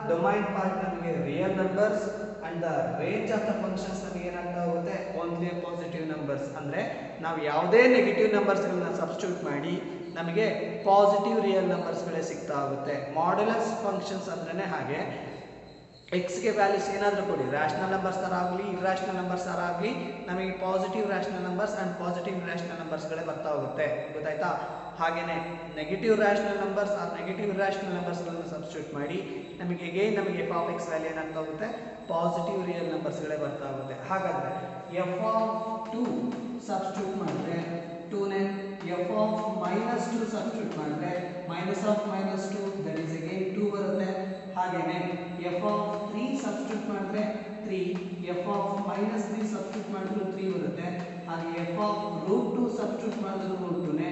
ಡೊಮೈನ್ ಪಾರ್ಟ್ ನಮಗೆ real numbers and the range of the functions ನಮಗೆ ಏನಾಗ್ತಾ ಹೋಗುತ್ತೆ ಓನ್ಲಿ ಪಾಸಿಟಿವ್ ನಂಬರ್ಸ್. ಅಂದ್ರೆ ನಾವು ಯಾವುದೇ ನೆಗೆಟಿವ್ ನಂಬರ್ಸ್ ಗಳನ್ನ ಸಬ್ಸ್ಟಿಟ್ಯೂಟ್ ಮಾಡಿ ನಮಗೆ ಪಾಸಿಟಿವ್ ರಿಯಲ್ ನಂಬರ್ಸ್ ಗಳೇ ಸಿಗ್ತಾ ಹೋಗುತ್ತೆ. ಮಾಡ್ಯುಲಸ್ ಫಂಕ್ಷನ್ಸ್ ಅಂದ್ರೇನೆ ಹಾಗೆ. ಎಕ್ಸ್ ಗೆ ವ್ಯಾಲ್ಯೂಸ್ ಏನಾದರೂ ಕೊಡಿ, ರ್ಯಾಷನಲ್ ನಂಬರ್ಸ್ ತರ ಆಗಲಿ ಇರ್ಯಾಷನಲ್ ನಂಬರ್ಸ್ ತರ ಆಗಲಿ, ನಮಗೆ positive rational numbers and positive irrational numbers ಗಳೇ ಬರ್ತಾ ಹೋಗುತ್ತೆ. ಗೊತ್ತಾಯ್ತಾ? ಹಾಗೇನೆ negative rational numbers are negative irrational numbers ಗಳನ್ನು ಸಬ್ಸ್ಟಿಟ್ಯೂಟ್ ಮಾಡಿ ನಮಗೆ ನಮಗೆ ಎಫ್ ಆಫ್ ಎಕ್ಸ್ ವ್ಯಾಲ್ಯೂ ಏನಾಗ್ತಾ ಹೋಗುತ್ತೆ ಪಾಸಿಟಿವ್ ರಿಯಲ್ ನಂಬರ್ಸ್ ಗಳೇ ಬರ್ತಾ ಹೋಗುತ್ತೆ. ಹಾಗಾದ್ರೆ ಎಫ್ ಆಫ್ 2 ಸಬ್ಸ್ಟಿಟ್ಯೂಟ್ ಮಾಡಿದ್ರೆ 2 ನೇ ಎಫ್ ಆಫ್ ಮೈನಸ್ 2 ಸಬ್ಸ್ಟಿಟ್ಯೂಟ್ ಮಾಡಿದ್ರೆ minus of minus 2 that is again 2 ಬರುತ್ತೆ. ಹಾಗೇನೆ ಎಫ್ ಆಫ್ 3 ಸಬ್ಸ್ಟಿಟ್ಯೂಟ್ ಮಾಡಿದ್ರೆ 3, ಎಫ್ ಆಫ್ ಮೈನಸ್ 3 ಸಬ್ಸ್ಟಿಟ್ಯೂಟ್ ಮಾಡಿದ್ರು 3 ಬರುತ್ತೆ. ಹಾಗೆ ಎಫ್ ಆಫ್ ರೂಟ್ 2 ಸಬ್ಸ್ಟಿಟ್ಯೂಟ್ ಮಾಡಿದ್ರು ರೂಟ್ 2 ನೇ,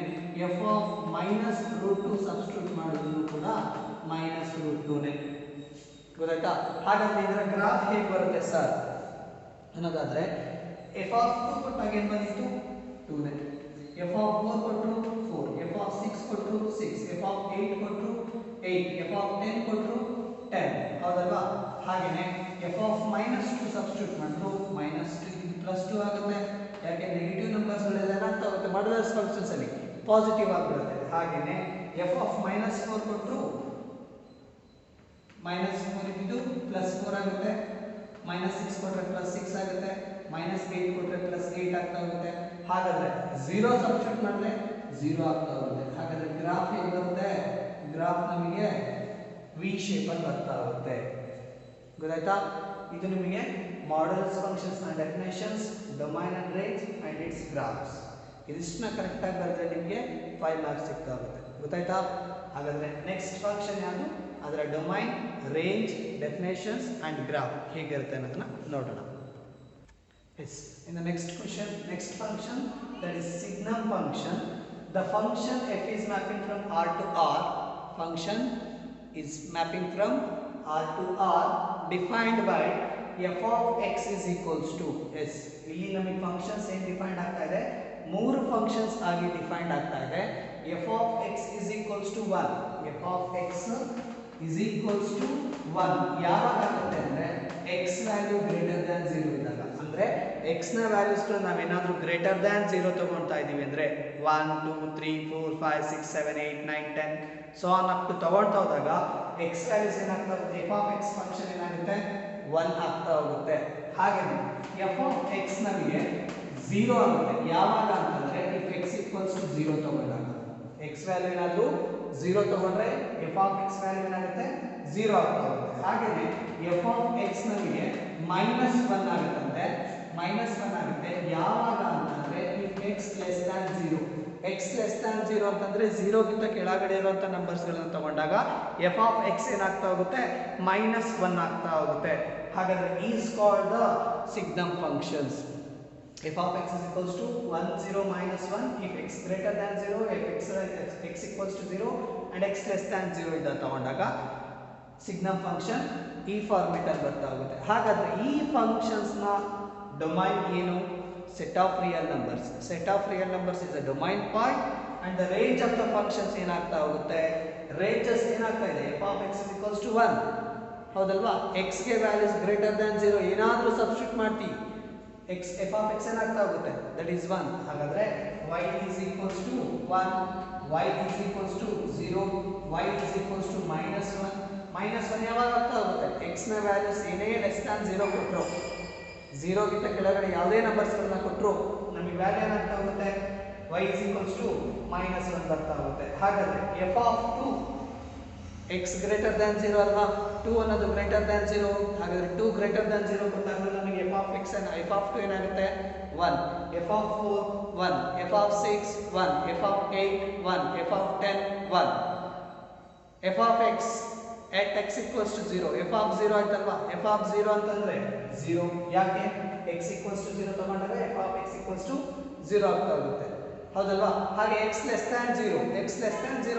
f of minus root 2 substitute ಮಾಡಿದ್ರು ಕೂಡ ಮೈನಸ್ ರೂಟ್ 2 ನೇ. ಗೊತ್ತಾಯ್ತಾ? ಹಾಗಾದ್ರೆ ಇದರ ಗ್ರಾಫ್ ಹೇಗೆ ಬರುತ್ತೆ ಸರ್ ಅನ್ನೋದಾದ್ರೆ ಎಫ್ ಆಫ್ 2 ಕೊಟ್ಟಾಗ ಏನು ಬಂದಿತ್ತು 2 ನೇ, ಎಫ್ ಆಫ್ 4 ಕೊಟ್ಟರು 4, ಎಫ್ ಆಫ್ 6 ಕೊಟ್ಟರು 6, ಎಫ್ ಆಫ್ 8 ಕೊಟ್ಟರು 8, ಎಫ್ ಆಫ್ 10 ಕೊಟ್ಟರು 10. ಹೌದಲ್ವಾ? ಹಾಗೇನೆ ಎಫ್ ಆಫ್ ಮೈನಸ್ 2 ಸಬ್ಸ್ಟಿಟ್ಯೂಟ್ ಮಾಡಿದ್ರು ಮೈನಸ್ 2 ಪ್ಲಸ್ 2 ಆಗುತ್ತೆ. ಯಾಕೆ ನೆಗೆಟಿವ್ ನಂಬರ್ಸ್ ಗಳೆಲ್ಲ ಏನಾಗ್ತಾ ಹೋಗುತ್ತೆ ಮಾಡ್ಯುಲಸ್ ಫಂಕ್ಷನ್ಸ್ ಅಲ್ಲಿ ಪಾಸಿಟಿವ್ ಆಗಿಬಿಡುತ್ತೆ. ಹಾಗೇನೆ ಎಫ್ ಆಫ್ ಮೈನಸ್ 4 ಕೊಟ್ಟರು ಮೈನಸ್ 4 ಇದ್ದು ಪ್ಲಸ್ 4 ಆಗುತ್ತೆ, ಮೈನಸ್ 6 ಕೊಟ್ಟರೆ ಪ್ಲಸ್ 6 ಆಗುತ್ತೆ, ಮೈನಸ್ 8 ಕೊಟ್ಟರೆ ಪ್ಲಸ್ 8 ಆಗ್ತಾ ಹೋಗುತ್ತೆ. ಹಾಗಾದ್ರೆ 0 ಸಬ್ಸ್ಟಿಟ್ಯೂಟ್ ಮಾಡಿದ್ರೆ 0 ಆಗ್ತಾ ಹೋಗುತ್ತೆ. ಹಾಗಾದ್ರೆ ಗ್ರಾಫ್ ಹೇಗೆ ಬರುತ್ತೆ? ಗ್ರಾಫ್ ನಮಗೆ ವಿ ಶೇಪ್ ಅಲ್ಲಿ ಬರ್ತಾ ಹೋಗುತ್ತೆ. ಗೊತ್ತಾಯ್ತಾ? ಇದು ನಿಮಗೆ ಮಾಡ್ಯುಲಸ್ ಫಂಕ್ಷನ್ಸ್ ನ definitions, domain and range and its graphs. ಇದಿಷ್ಟನ್ನ ಕರೆಕ್ಟ್ ಆಗಿ ಬರೆದ್ರೆ ನಿಮಗೆ 5 ಮಾರ್ಕ್ಸ್ ಸಿಗ್ತಾ ಹೋಗುತ್ತೆ. ಗೊತ್ತಾಯ್ತಾ? ಹಾಗಾದ್ರೆ ನೆಕ್ಸ್ಟ್ ಫಂಕ್ಷನ್ ಯಾವುದು, ಅದರ domain, range, definitions and graph ಹೇಗಿರುತ್ತೆ ಅನ್ನೋದನ್ನ ನೋಡೋಣ. Yes, in the next question, next function, that is signum function. The function f is mapping from R to R. Function is mapping from R to R defined by f of x is equals to. Yes, ಇಲ್ಲಿ ನಮಗೆ functions ಏನು defined ಆಗ್ತಾ ಇದೆ, ಮೂರು functions ಆಗಿ defined ಆಗ್ತಾ ಇದೆ. f of x is equals to 1. f of x is equals to 1 ಯಾವಾಗ ಆಗುತ್ತೆ ಅಂದ್ರೆ x ವ್ಯಾಲ್ಯೂ ಗ್ರೇಟರ್ ದ್ಯಾನ್ 0 ಇದ್ದಾಗ. ಅಂದ್ರೆ x ನ ವ್ಯಾಲ್ಯೂಸ್ ಗಳು ನಾವೇನಾದ್ರೂ ಗ್ರೇಟರ್ ದ್ಯಾನ್ 0 ತಗೊಳ್ತಾ ಇದೀವಿ ಅಂದ್ರೆ 1 2 3 4 5 6 7 8 9 10 ಸೊ ಆನ್ ಅಪ್ ಟು ತಗೊಳ್ತಾ ಹೋದಾಗ x ವ್ಯಾಲ್ಯೂಸ್ ಏನಾಗ್ತಾ ಹೋಗುತ್ತೆ, f of x ಫಂಕ್ಷನ್ ಏನಾಗುತ್ತೆ 1 ಆಗ್ತಾ ಹೋಗುತ್ತೆ. ಹಾಗೆ f of x ನಮಗೆ 0 ಆಗುತ್ತೆ ಯಾವಾಗ ಅಂತಂದ್ರೆ if x equals to 0 ತಗೊಂಡಾಗ. x ವ್ಯಾಲ್ಯೂ ಏನಾದ್ರೂ 0 ತಗೊಂಡ್ರೆ f of x ವ್ಯಾಲ್ಯೂ ಏನಾಗುತ್ತೆ 0 ಆಗ್ತಾ ಹೋಗುತ್ತೆ. ಹಾಗೇನೆ f of x ನಮಗೆ -1 ಆಗುತ್ತಂತೆ, -1 ಆಗುತ್ತೆ ಯಾವಾಗ ಅಂತಂದ್ರೆ if x less than 0. x less than 0 ಅಂತಂದ್ರೆ 0 ಗಿಂತ ಕೆಳಗಡೆ ಇರುವಂತ ನಂಬರ್ಸ್ ಗಳನ್ನು ತಗೊಂಡಾಗ f of x ಏನಾಗ್ತಾ ಹೋಗುತ್ತೆ -1 ಆಗ್ತಾ ಹೋಗುತ್ತೆ. ಹಾಗಾದ್ರೆ is called the signum functions. f of x is equals to 1 0 -1 if x greater than 0, if x equals to 0 and x less than 0 ಇದ್ದ ತಗೊಂಡಾಗ ಸಿಗ್ನಮ್ ಫಂಕ್ಷನ್ ಈ ಫಾರ್ಮೆಟ್ ಅಲ್ಲಿ ಬರ್ತಾ ಹೋಗುತ್ತೆ. ಹಾಗಾದ್ರೆ ಈ ಫಂಕ್ಷನ್ಸ್ ನ ಡೊಮೈನ್ ಏನು, set of real numbers. Set of real numbers is a domain part and the range of the functions ಏನಾಗ್ತಾ ಹೋಗುತ್ತೆ ರೇಂಜಸ್ ಏನಾಗ್ತಾ ಇದೆ f of X is equals to 1 ಹೌದಲ್ವಾ ಎಕ್ಸ್ಗೆ ವ್ಯಾಲ್ಯೂಸ್ ಗ್ರೇಟರ್ ದ್ಯಾನ್ 0 ಏನಾದರೂ ಸಬ್ಸ್ಟಿಟ್ಯೂಟ್ ಮಾಡ್ತೀವಿ X F of X ಏನಾಗ್ತಾ ಹೋಗುತ್ತೆ that is 1 ಹಾಗಾದ್ರೆ y is equals to 1 y is equals to 0 y is equals to -1 ಯಾವಾಗ ಆಗ್ತಾ ಹೋಗುತ್ತೆ x ನ ವ್ಯಾಲ್ಯೂಸ್ ಏನೇ ಲೆಸ್ ದ್ಯಾನ್ 0 ಕೊಟ್ಟರು 0 ಗಿಂತ ಕೆಳಗಡೆ ಯಾವುದೇ ನಂಬರ್ಸ್ಗಳನ್ನ ಕೊಟ್ಟರು ನಮಗೆ ವ್ಯಾಲ್ಯೂ ಏನಾಗ್ತಾ ಹೋಗುತ್ತೆ y is equals to -1 ಬರ್ತಾ ಹೋಗುತ್ತೆ ಹಾಗಾದ್ರೆ f of 2 x greater than 0 ಅಲ್ವಾ 2 ಅನ್ನೋದು greater than 0 ಹಾಗಾದ್ರೆ 2 greater than 0 ಕೊಟ್ಟಾಗ ನಮಗೆ f of x and f of 2 ಏನಾಗುತ್ತೆ 1 f of 4 1 f of 6 1 f of 8 1 f of 10 1 f of x at x equals to 0 f of 0 ಆಯ್ತಲ್ವಾ f of 0 ಅಂತಂದ್ರೆ 0 ಯಾಕೆ x equals to 0 ತಗೊಂಡಾಗ f of x equals to 0 ಆಗ್ತಾ ಹೋಗುತ್ತೆ ಹೌದಲ್ವಾ ಹಾಗೆ x less than 0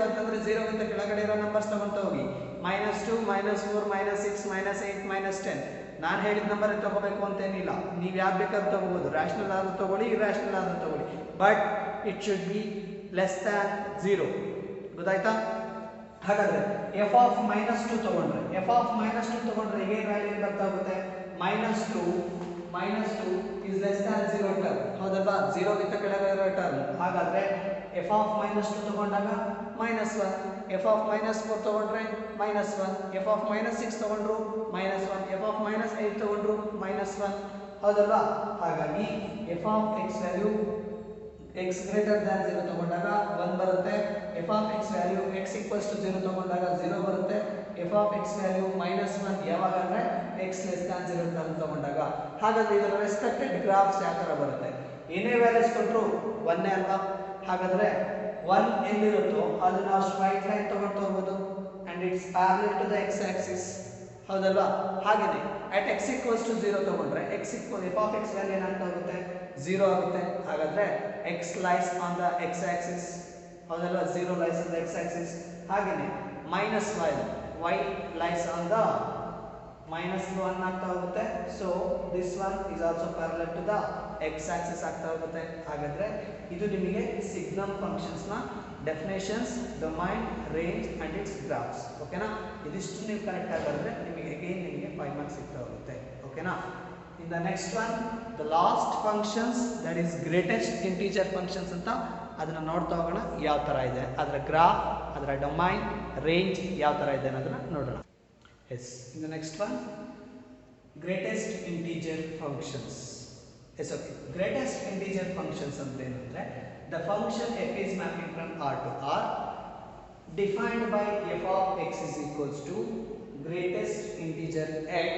ಅಂತಂದ್ರೆ 0 ಗಿಂತ ಕೆಳಗಡೆ ಇರೋ ನಂಬರ್ಸ್ ತಗೊಂತಾ ಹೋಗಿ -2 -4 -6 -8 -10 ನಾನು ಹೇಳಿದ ನಂಬರ್ ತಗೋಬೇಕು ಅಂತ ಏನಿಲ್ಲ ನೀವು ಯಾರು ಬೇಕಾದ್ರೂ ತಗೋಬಹುದು ರ್ಯಾಷನಲ್ ಆದ್ರೂ ತಗೊಳ್ಳಿ ಇರ್ಯಾಷನಲ್ ಆದ್ರೂ ತಗೊಳ್ಳಿ but it should be less than 0 ಗೊತ್ತಾಯ್ತಾ ಹಾಗಾದ್ರೆ f of -2 ತಗೊಂಡ್ರೆ ಏನು ವ್ಯಾಲ್ಯೂ ಬರ್ತಾ ಹೋಗುತ್ತೆ -2 is less than 0 ಟರ್ಮ್ ಹೌದಲ್ವಾ 0 ಗಿಂತ ಕೆಳಗೆ ಇರೋ ಟರ್ಮ್ ಹಾಗಾದ್ರೆ f of -2 ತಗೊಂಡಾಗ -1 f of -4 ತಗೊಂಡ್ರೆ -1 f of -6 ತಗೊಂಡ್ರು -1 f of -8 ತಗೊಂಡ್ರು -1 ಹೌದಲ್ವಾ ಹಾಗಾಗಿ f of x value x greater than 0 ತಗೊಂಡಾಗ 1 ಬರುತ್ತೆ f of x value x equals to 0 ತಗೊಂಡಾಗ 0 ಬರುತ್ತೆ f of x ವ್ಯಾಲ್ಯೂ -1 ಯಾವಾಗ ಅಂದ್ರೆ x less than 0 ಟರ್ಮ್ ತಗೊಂಡಾಗ ಹಾಗಾದ್ರೆ ಇದರ ರೆಸ್ಪೆಕ್ಟೆಡ್ ಗ್ರಾಫ್ಸ್ ಯಾವ ತರ ಬರುತ್ತೆ ಏನೇ ವ್ಯಾಲ್ಯೂಸ್ ಕೊಟ್ಟರು 1 ಅಲ್ವಾ ಹಾಗಾದ್ರೆ 1 ಎಲ್ಲಿರುತ್ತೋ ಅದನ್ನ ನಾವು ಸ್ಟ್ರೈಟ್ ಲೈನ್ ತಗೊಂಡು ಹೋಗ್ಬೋದು and it's parallel to the x axis ಹೌದಲ್ವಾ ಹಾಗೇನೆ at x equals to 0 ತಗೊಂಡ್ರೆ f of x ವ್ಯಾಲ್ಯೂ ಏನಾಗ್ತಾ ಹೋಗುತ್ತೆ 0 ಆಗುತ್ತೆ ಹಾಗಾದ್ರೆ x lies on the x axis ಹೌದಲ್ವಾ 0 lies on the x axis ಹಾಗೇನೆ y lies on the -1 ಆಗ್ತಾ ಹೋಗುತ್ತೆ so this one is also parallel to the x axis ಆಗ್ತಾ ಹೋಗುತ್ತೆ ಹಾಗಾದ್ರೆ ಇದು ನಿಮಗೆ ಸಿಗ್ನಮ್ ಫಂಕ್ಷನ್ಸ್ ನ definitions domain range and its graphs ಓಕೆನಾ ಇದಿಷ್ಟು ನೀವು ಕರೆಕ್ಟ್ ಆಗಿ ಬರೆದ್ರೆ ನಿಮಗೆ ಅಗೇನ್ ನಿಮಗೆ 5 ಮಾರ್ಕ್ಸ್ ಸಿಗ್ತಾ ಹೋಗುತ್ತೆ ಓಕೆನಾ in the next one the last functions that is greatest integer functions ಅಂತ ಅದನ್ನ ನೋಡ್ತಾ ಹೋಗೋಣ ಯಾವ ತರ ಇದೆ ಅದರ ಗ್ರಾಫ್ ಅದರ ಡೊಮೈನ್ ರೇಂಜ್ ಯಾವ ತರ ಇದೆ ಅನ್ನೋದನ್ನ ನೋಡೋಣ yes in the next one greatest integer functions yes okay greatest integer functions ಅಂತ ಏನಂದ್ರೆ the function f is mapping from r to r defined by f of x is equals to greatest integer x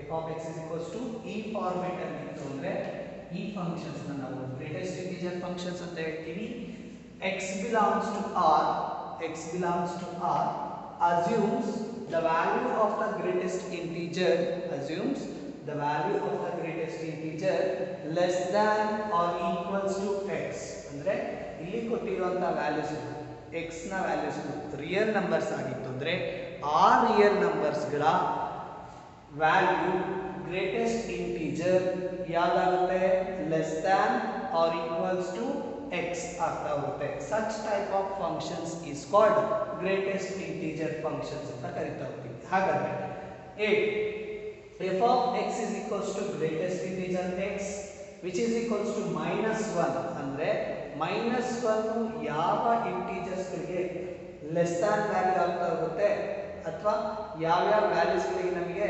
f of x is equals to e format ಅಲ್ಲಿ ಇತ್ತು ಅಂದ್ರೆ ಈ functions ನ ನಾವು greatest integer functions ಅಂತ ಹೇಳ್ತೀವಿ x belongs to r assumes the value of the greatest integer less than or equals to x ಅಂದ್ರೆ ಇಲ್ಲಿ ಕೊಟ್ಟಿರುವಂತ ವ್ಯಾಲ್ಯೂಸ್ x ನ ವ್ಯಾಲ್ಯೂಸ್ ರಿಯಲ್ ನಂಬರ್ಸ್ ಆಗಿತ್ತು ಅಂದ್ರೆ ಆ ರಿಯಲ್ ನಂಬರ್ಸ್ ಗಳ ವ್ಯಾಲ್ಯೂ ಗ್ರೇಟೆಸ್ಟ್ ಇಂಟಿಜರ್ ಯಾವ್ದಾಗುತ್ತೆ less than or equals to x ಆಗ್ತಾ ಹೋಗುತ್ತೆ such type of functions is called greatest integer functions ಅಂತ ಕರೀತಾ ಹೋಗ್ತೀವಿ ಹಾಗಾದ್ರೆ f of x is equals to greatest integer x which is equals to -1 ಅಂದ್ರೆ -1 ಯಾವ integers ಗಳಿಗೆ ಲೆಸ್ ದ್ಯಾನ್ ವ್ಯಾಲ್ಯೂ ಆಗ್ತಾ ಹೋಗುತ್ತೆ ಅಥವಾ ಯಾವ ವ್ಯಾಲ್ಯೂಸ್ ಗಳಿಗೆ ನಮಗೆ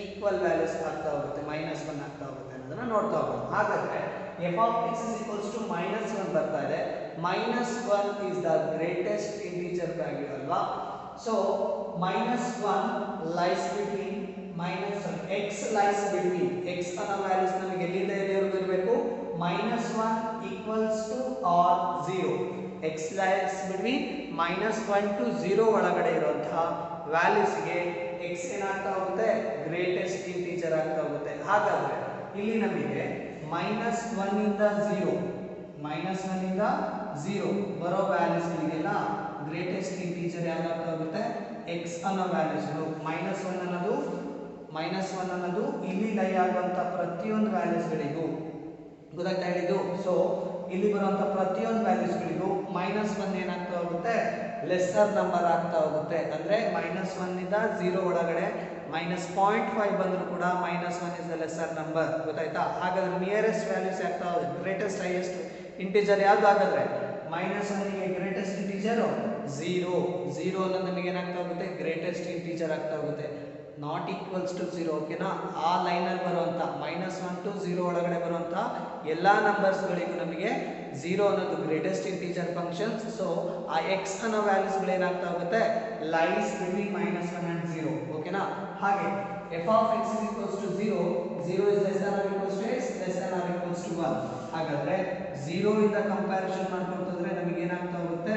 ಈಕ್ವಲ್ ವ್ಯಾಲ್ಯೂಸ್ ಆಗ್ತಾ ಹೋಗುತ್ತೆ -1 ಆಗ್ತಾ ಹೋಗುತ್ತೆ ಅನ್ನೋದನ್ನ ನೋಡ್ತಾ ಹೋಗೋಣ ಹಾಗಾದ್ರೆ f of x is equals to -1 ಬರ್ತಾ ಇದೆ -1 is the greatest integer value ಅಲ್ವಾ so -1 lies between x lies between x ಅನ್ನೋ ವ್ಯಾಲ್ಯೂಸ್ ನಮಗೆ ಎಲ್ಲಿಂದ ಎಲ್ಲಿವರೆಗೂ ಇರಬೇಕು -1 equals to or 0 x lies between -1 to 0 ಒಳಗಡೆ ಇರುವಂತಹ ವ್ಯಾಲ್ಯೂಸ್ ಗೆ x ಏನಾಗ್ತಾ ಹೋಗುತ್ತೆ ಗ್ರೇಟೆಸ್ಟ್ ಇಂಟಿಜರ್ ಆಗ್ತಾ ಹೋಗುತ್ತೆ ಹಾಗಾದ್ರೆ ಇಲ್ಲಿ ನಮಗೆ -1 ಇಂದ 0 ಬರೋ ವ್ಯಾಲ್ಯೂಸ್ ಗಳಿಗೆಲ್ಲ ಗ್ರೇಟೆಸ್ಟ್ ಇಂಟಿಜರ್ ಯಾವ್ದಾಗ್ತಾ ಹೋಗುತ್ತೆ x ಅನ್ನೋ ವ್ಯಾಲ್ಯೂಸ್ -1 ಅನ್ನೋದು ಇಲ್ಲಿ ಲೈ ಆಗುವಂತ ಪ್ರತಿಯೊಂದು ವ್ಯಾಲ್ಯೂಸ್ ಗಳಿಗೂ ಗೊತ್ತಾಗ್ತಾ ಹೇಳಿದ್ದು ಸೊ ಇಲ್ಲಿ ಬರುವಂತ ಪ್ರತಿಯೊಂದು ವ್ಯಾಲ್ಯೂಸ್ ಗಳಿಗೂ -1 ಏನಾಗ್ತಾ ಹೋಗುತ್ತೆ ಲೆಸ್ಸರ್ ನಂಬರ್ ಆಗ್ತಾ ಹೋಗುತ್ತೆ. ಅಂದರೆ -1 ಇಂದ 0 ಒಳಗಡೆ -0.5 ಬಂದರೂ ಕೂಡ -1 ಇಸ್ ದ ಲೆಸ್ಸರ್ ನಂಬರ್. ಗೊತ್ತಾಯ್ತಾ? ಹಾಗಾದ್ರೆ ನಿಯರೆಸ್ಟ್ ವ್ಯಾಲ್ಯೂಸ್ ಆಗ್ತಾ ಹೋಗುತ್ತೆ. ಗ್ರೇಟೆಸ್ಟ್ ಹೈಯೆಸ್ಟ್ ಇಂಟಿಜರ್ ಯಾವ್ದು ಹಾಗಾದ್ರೆ -1 ಗೆ ಗ್ರೇಟೆಸ್ಟ್ ಇಂಟಿಜರ್ 0 ಅನ್ನೋದು ನಮಗೆ ಏನಾಗ್ತಾ ಹೋಗುತ್ತೆ ಗ್ರೇಟೆಸ್ಟ್ ಇಂಟಿಜರ್ ಆಗ್ತಾ ಹೋಗುತ್ತೆ. Not equals to 0. ಓಕೆನಾ? ಆ ಲೈನಲ್ಲಿ ಬರುವಂಥ -1 to 0 ಒಳಗಡೆ ಬರುವಂಥ ಎಲ್ಲ ನಂಬರ್ಸ್ಗಳಿಗೂ ನಮಗೆ 0 ಅನ್ನೋದು ಗ್ರೇಟೆಸ್ಟ್ ಇಂಟಿಜರ್ ಫಂಕ್ಷನ್ಸ್. ಸೊ ಆ x ಅನ್ನೋ ವ್ಯಾಲ್ಯೂಸ್ಗಳು ಏನಾಗ್ತಾ ಹೋಗುತ್ತೆ ಲೈಸ್ ಬಿಟ್ವೀನ್ -1 and 0. ಓಕೆನಾ? ಹಾಗೆ f of x is equals to 0, 0 is less than or equals to x, less than or equals to 1. ಹಾಗಾದ್ರೆ 0 ಇಂದ ಕಂಪ್ಯಾರಿಸನ್ ಮಾಡ್ಕೊಂಡ್ರೆ ನಮಗೆ ಏನಾಗ್ತಾ ಹೋಗುತ್ತೆ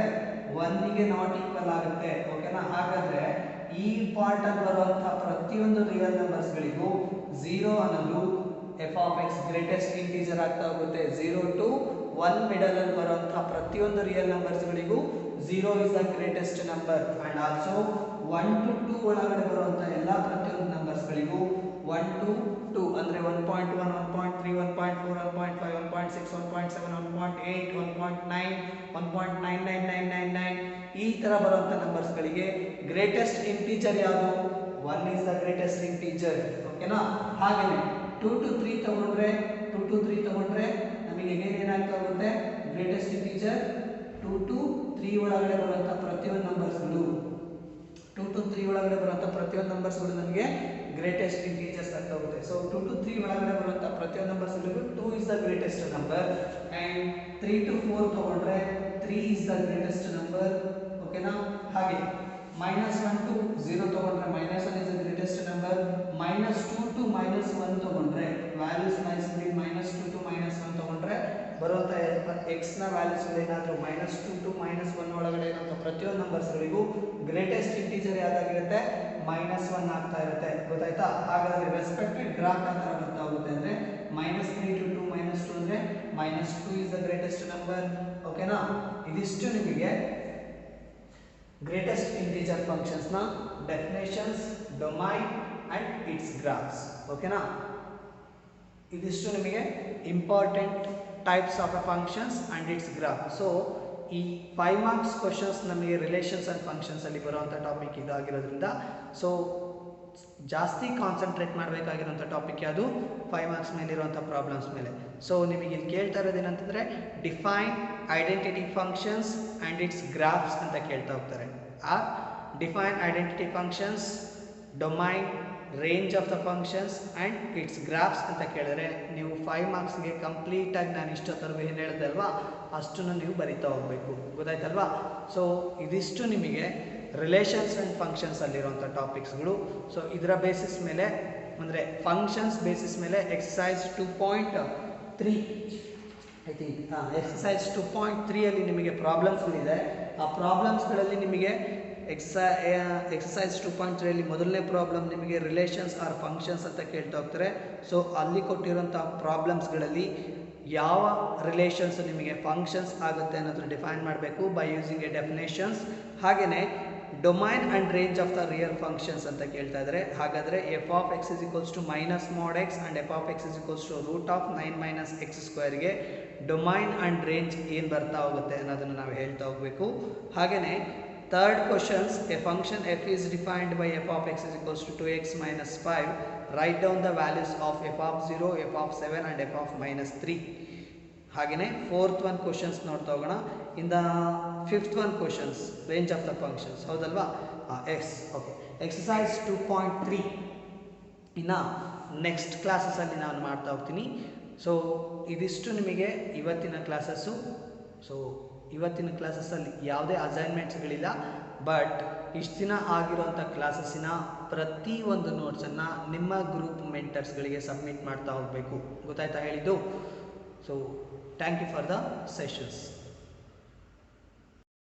1 ಗೆ ನಾಟ್ ಈಕ್ವಲ್ ಆಗುತ್ತೆ. ಓಕೆನಾ? ಹಾಗಾದ್ರೆ ಈ ಪಾರ್ಟ್ ಅಲ್ಲಿ ಬರುವಂತ ಪ್ರತಿಯೊಂದು ರಿಯಲ್ ನಂಬರ್ಸ್ ಗಳಿಗೂ 0 ಅನ್ನೋದು f of x greatest integer ಆಗ್ತಾ ಹೋಗುತ್ತೆ. 0 to 1 ಮಿಡಲ್ ಅಲ್ಲಿ ಬರುವಂತ ಪ್ರತಿಯೊಂದು ರಿಯಲ್ ನಂಬರ್ಸ್ ಗಳಿಗೂ 0 is the greatest number. and also 1 to 2 ಒಳಗಡೆ ಬರುವಂತ ಎಲ್ಲಾ ಪ್ರತಿಯೊಂದು ನಂಬರ್ಸ್ ಗಳಿಗೂ 1 to 2 ಅಂದ್ರೆ 1.1, 1.3, 1.4, 1.5, 1.6, 1.7, 1.8, 1.9, 1.99999 ಈ ತರ ಬರುವಂತ ನಂಬರ್ಸ್ ಗಳಿಗೆ ಗ್ರೇಟೆಸ್ಟ್ ಇಂಟಿಜರ್ ಯಾವುದು 1 is the greatest integer. ಓಕೆನಾ? ಹಾಗೇನೆ 2 to 3 ತಗೊಂಡ್ರೆ ನಮಗೆ ಏನಾಗ್ತಾ ಹೋಗುತ್ತೆ ಗ್ರೇಟೆಸ್ಟ್ ಇಂಟಿಜರ್ 2 to 3 ಒಳಗಡೆ ಬರುವಂತ ಪ್ರತಿಯೊಂದು ನಂಬರ್ಸ್ಗಳು 2 to 3 ಒಳಗಡೆ ಬರುವಂತ ಪ್ರತಿಯೊಂದು ನಂಬರ್ಸ್ಗಳು ನಮಗೆ ಗ್ರೇಟೆಸ್ಟ್ ಇಂಟಿಜರ್ಸ್ ಆಗ್ತಾ ಹೋಗುತ್ತೆ. ಸೊ 2 to 3 ಒಳಗಡೆ ಬರುವಂತ ಪ್ರತಿಯೊಂದು ನಂಬರ್ಸ್ಗಳಿಗೂ 2 is the greatest number and 3 to 4 ತಗೊಂಡ್ರೆ 3 is the greatest number. ಓಕೆನಾ? ಹಾಗೆ -1 to 0 ತಗೊಂಡ್ರೆ -1 is the greatest number. -2 to -1 ತಗೊಂಡ್ರೆ ವ್ಯಾಲ್ಯೂಸ್ -2 to -1 ತಗೊಂಡ್ರೆ ಬರುವಂತ x ನ ವ್ಯಾಲ್ಯೂಸ್ ಏನಾದರೂ -2 to -1 ಒಳಗಡೆ ಇರುವಂತ ಪ್ರತಿಯೊಂದು ನಂಬರ್ಸ್ಗಳಿಗೂ ಗ್ರೇಟೆಸ್ಟ್ ಇಂಟಿಜರ್ ಯಾವ್ದಾಗಿರುತ್ತೆ -1 ಆಗ್ತಾ ಇರುತ್ತೆ. ಗೊತ್ತಾಯ್ತಾ? ಹಾಗಾದ್ರೆ ರೆಸ್ಪೆಕ್ಟೆಡ್ ಗ್ರಾಫ್ ಆ ಥರ ಬರ್ತಾ ಹೋಗುತ್ತೆ. ಅಂದ್ರೆ -3 to 2 -2 ಅಂದ್ರೆ -2 is the greatest number. ಓಕೆನಾ? ಇದಿಷ್ಟು ನಿಮಗೆ ಗ್ರೇಟೆಸ್ಟ್ ಇಂಟಿಜರ್ ಫಂಕ್ಷನ್ಸ್ ನ definitions, domain and its graphs. ಓಕೆನಾ? ಇದಿಷ್ಟು ನಿಮಗೆ important types of A functions and it's graph. So ಈ 5 ಮಾರ್ಕ್ಸ್ ಕ್ವಶನ್ಸ್ ನಮಗೆ ರಿಲೇಷನ್ಸ್ ಅಂಡ್ ಫಂಕ್ಷನ್ಸ್ ಅಲ್ಲಿ ಬರುವಂಥ ಟಾಪಿಕ್ ಇದಾಗಿರೋದ್ರಿಂದ ಸೊ ಜಾಸ್ತಿ ಕಾನ್ಸಂಟ್ರೇಟ್ ಮಾಡಬೇಕಾಗಿರುವಂಥ ಟಾಪಿಕ್ ಯಾವುದು 5 ಮಾರ್ಕ್ಸ್ ಮೇಲೆ ಇರುವಂಥ ಪ್ರಾಬ್ಲಮ್ಸ್ ಮೇಲೆ. ಸೊ ನಿಮಗೆ ಇಲ್ಲಿ ಕೇಳ್ತಾ ಇರೋದು ಏನಂತಂದರೆ define identity functions and its graphs ಅಂತ ಕೇಳ್ತಾ ಹೋಗ್ತಾರೆ. ಆ define identity functions, domain, range of the functions and its graphs ಅಂತ ಕೇಳಿದ್ರೆ ನೀವು 5 ಮಾರ್ಕ್ಸ್ಗೆ ಕಂಪ್ಲೀಟಾಗಿ ನಾನು ಇಷ್ಟೊತ್ತರೆಗೂ ಏನು ಹೇಳಿದೆ ಅಲ್ವಾ ಅಷ್ಟನ್ನು ನೀವು ಬರಿತಾ ಹೋಗಬೇಕು. ಗೊತ್ತಾಯ್ತಲ್ವಾ? ಸೊ ಇದಿಷ್ಟು ನಿಮಗೆ ರಿಲೇಷನ್ಸ್ ಆ್ಯಂಡ್ ಫಂಕ್ಷನ್ಸ್ ಅಲ್ಲಿರುವಂಥ ಟಾಪಿಕ್ಸ್ಗಳು. ಸೊ ಇದರ ಬೇಸಿಸ್ ಮೇಲೆ ಅಂದರೆ ಫಂಕ್ಷನ್ಸ್ ಬೇಸಿಸ್ ಮೇಲೆ ಎಕ್ಸಸೈಸ್ 2.3 ಐ ಥಿಂಕ್ ಎಕ್ಸಸೈಸ್ 2.3 ಅಲ್ಲಿ ನಿಮಗೆ ಪ್ರಾಬ್ಲಮ್ಸ್ಗಳಿದೆ. ಆ ಪ್ರಾಬ್ಲಮ್ಸ್ಗಳಲ್ಲಿ ನಿಮಗೆ ಎಕ್ಸಸೈಸ್ 2.3 ಅಲ್ಲಿ ಮೊದಲನೇ ಪ್ರಾಬ್ಲಮ್ ನಿಮಗೆ ರಿಲೇಷನ್ಸ್ ಆರ್ ಫಂಕ್ಷನ್ಸ್ ಅಂತ ಕೇಳ್ತಾ ಹೋಗ್ತಾರೆ. ಸೊ ಅಲ್ಲಿ ಕೊಟ್ಟಿರೋಂಥ ಪ್ರಾಬ್ಲಮ್ಸ್ಗಳಲ್ಲಿ ಯಾವ ರಿಲೇಷನ್ಸ್ ನಿಮಗೆ ಫಂಕ್ಷನ್ಸ್ ಆಗುತ್ತೆ ಅನ್ನೋದನ್ನ ಡಿಫೈನ್ ಮಾಡಬೇಕು ಬೈ ಯೂಸಿಂಗ್ ಎ ಡೆಫಿನೇಷನ್ಸ್. ಹಾಗೆಯೇ domain and range of the real functions ಅಂತ ಕೇಳ್ತಾ ಇದ್ದಾರೆ. ಹಾಗಾದರೆ f of X is equals to -mod x and f of X is equals to √9 - x²ಗೆ ಡೊಮೈನ್ ಆ್ಯಂಡ್ ರೇಂಜ್ ಏನು ಬರ್ತಾ ಹೋಗುತ್ತೆ ಅನ್ನೋದನ್ನು ನಾವು ಹೇಳ್ತಾ ಹೋಗಬೇಕು. ಹಾಗೆಯೇ third questions, a function f is defined by f of X is equals to 2x - 5. Write down the values of F of 0, f of 7 and f of -3. ಹಾಗೆಯೇ ಫೋರ್ತ್ ಒನ್ ಕ್ವಶನ್ಸ್ ನೋಡ್ತಾ ಹೋಗೋಣ. In the fifth one questions range of the functions. ಹೌದಲ್ವಾ? S. Okay. Exercise 2.3 ಇನ್ನು next ಕ್ಲಾಸಸಲ್ಲಿ ನಾನು ಮಾಡ್ತಾ ಹೋಗ್ತೀನಿ. So ಇದಿಷ್ಟು ನಿಮಗೆ ಇವತ್ತಿನ ಕ್ಲಾಸಸ್ಸು. ಸೊ ಇವತ್ತಿನ ಕ್ಲಾಸಸ್ಸಲ್ಲಿ ಯಾವುದೇ ಅಸೈನ್ಮೆಂಟ್ಸ್ಗಳಿಲ್ಲ, ಬಟ್ ಇಷ್ಟು ದಿನ ಆಗಿರೋಂಥ ಕ್ಲಾಸಸ್ಸಿನ ಪ್ರತಿಯೊಂದು ನೋಟ್ಸನ್ನು ನಿಮ್ಮ ಗ್ರೂಪ್ ಮೆಂಟರ್ಸ್ಗಳಿಗೆ ಸಬ್ಮಿಟ್ ಮಾಡ್ತಾ ಹೋಗಬೇಕು. ಗೊತ್ತಾಯ್ತಾ ಹೇಳಿದ್ದು? So thank you for the sessions.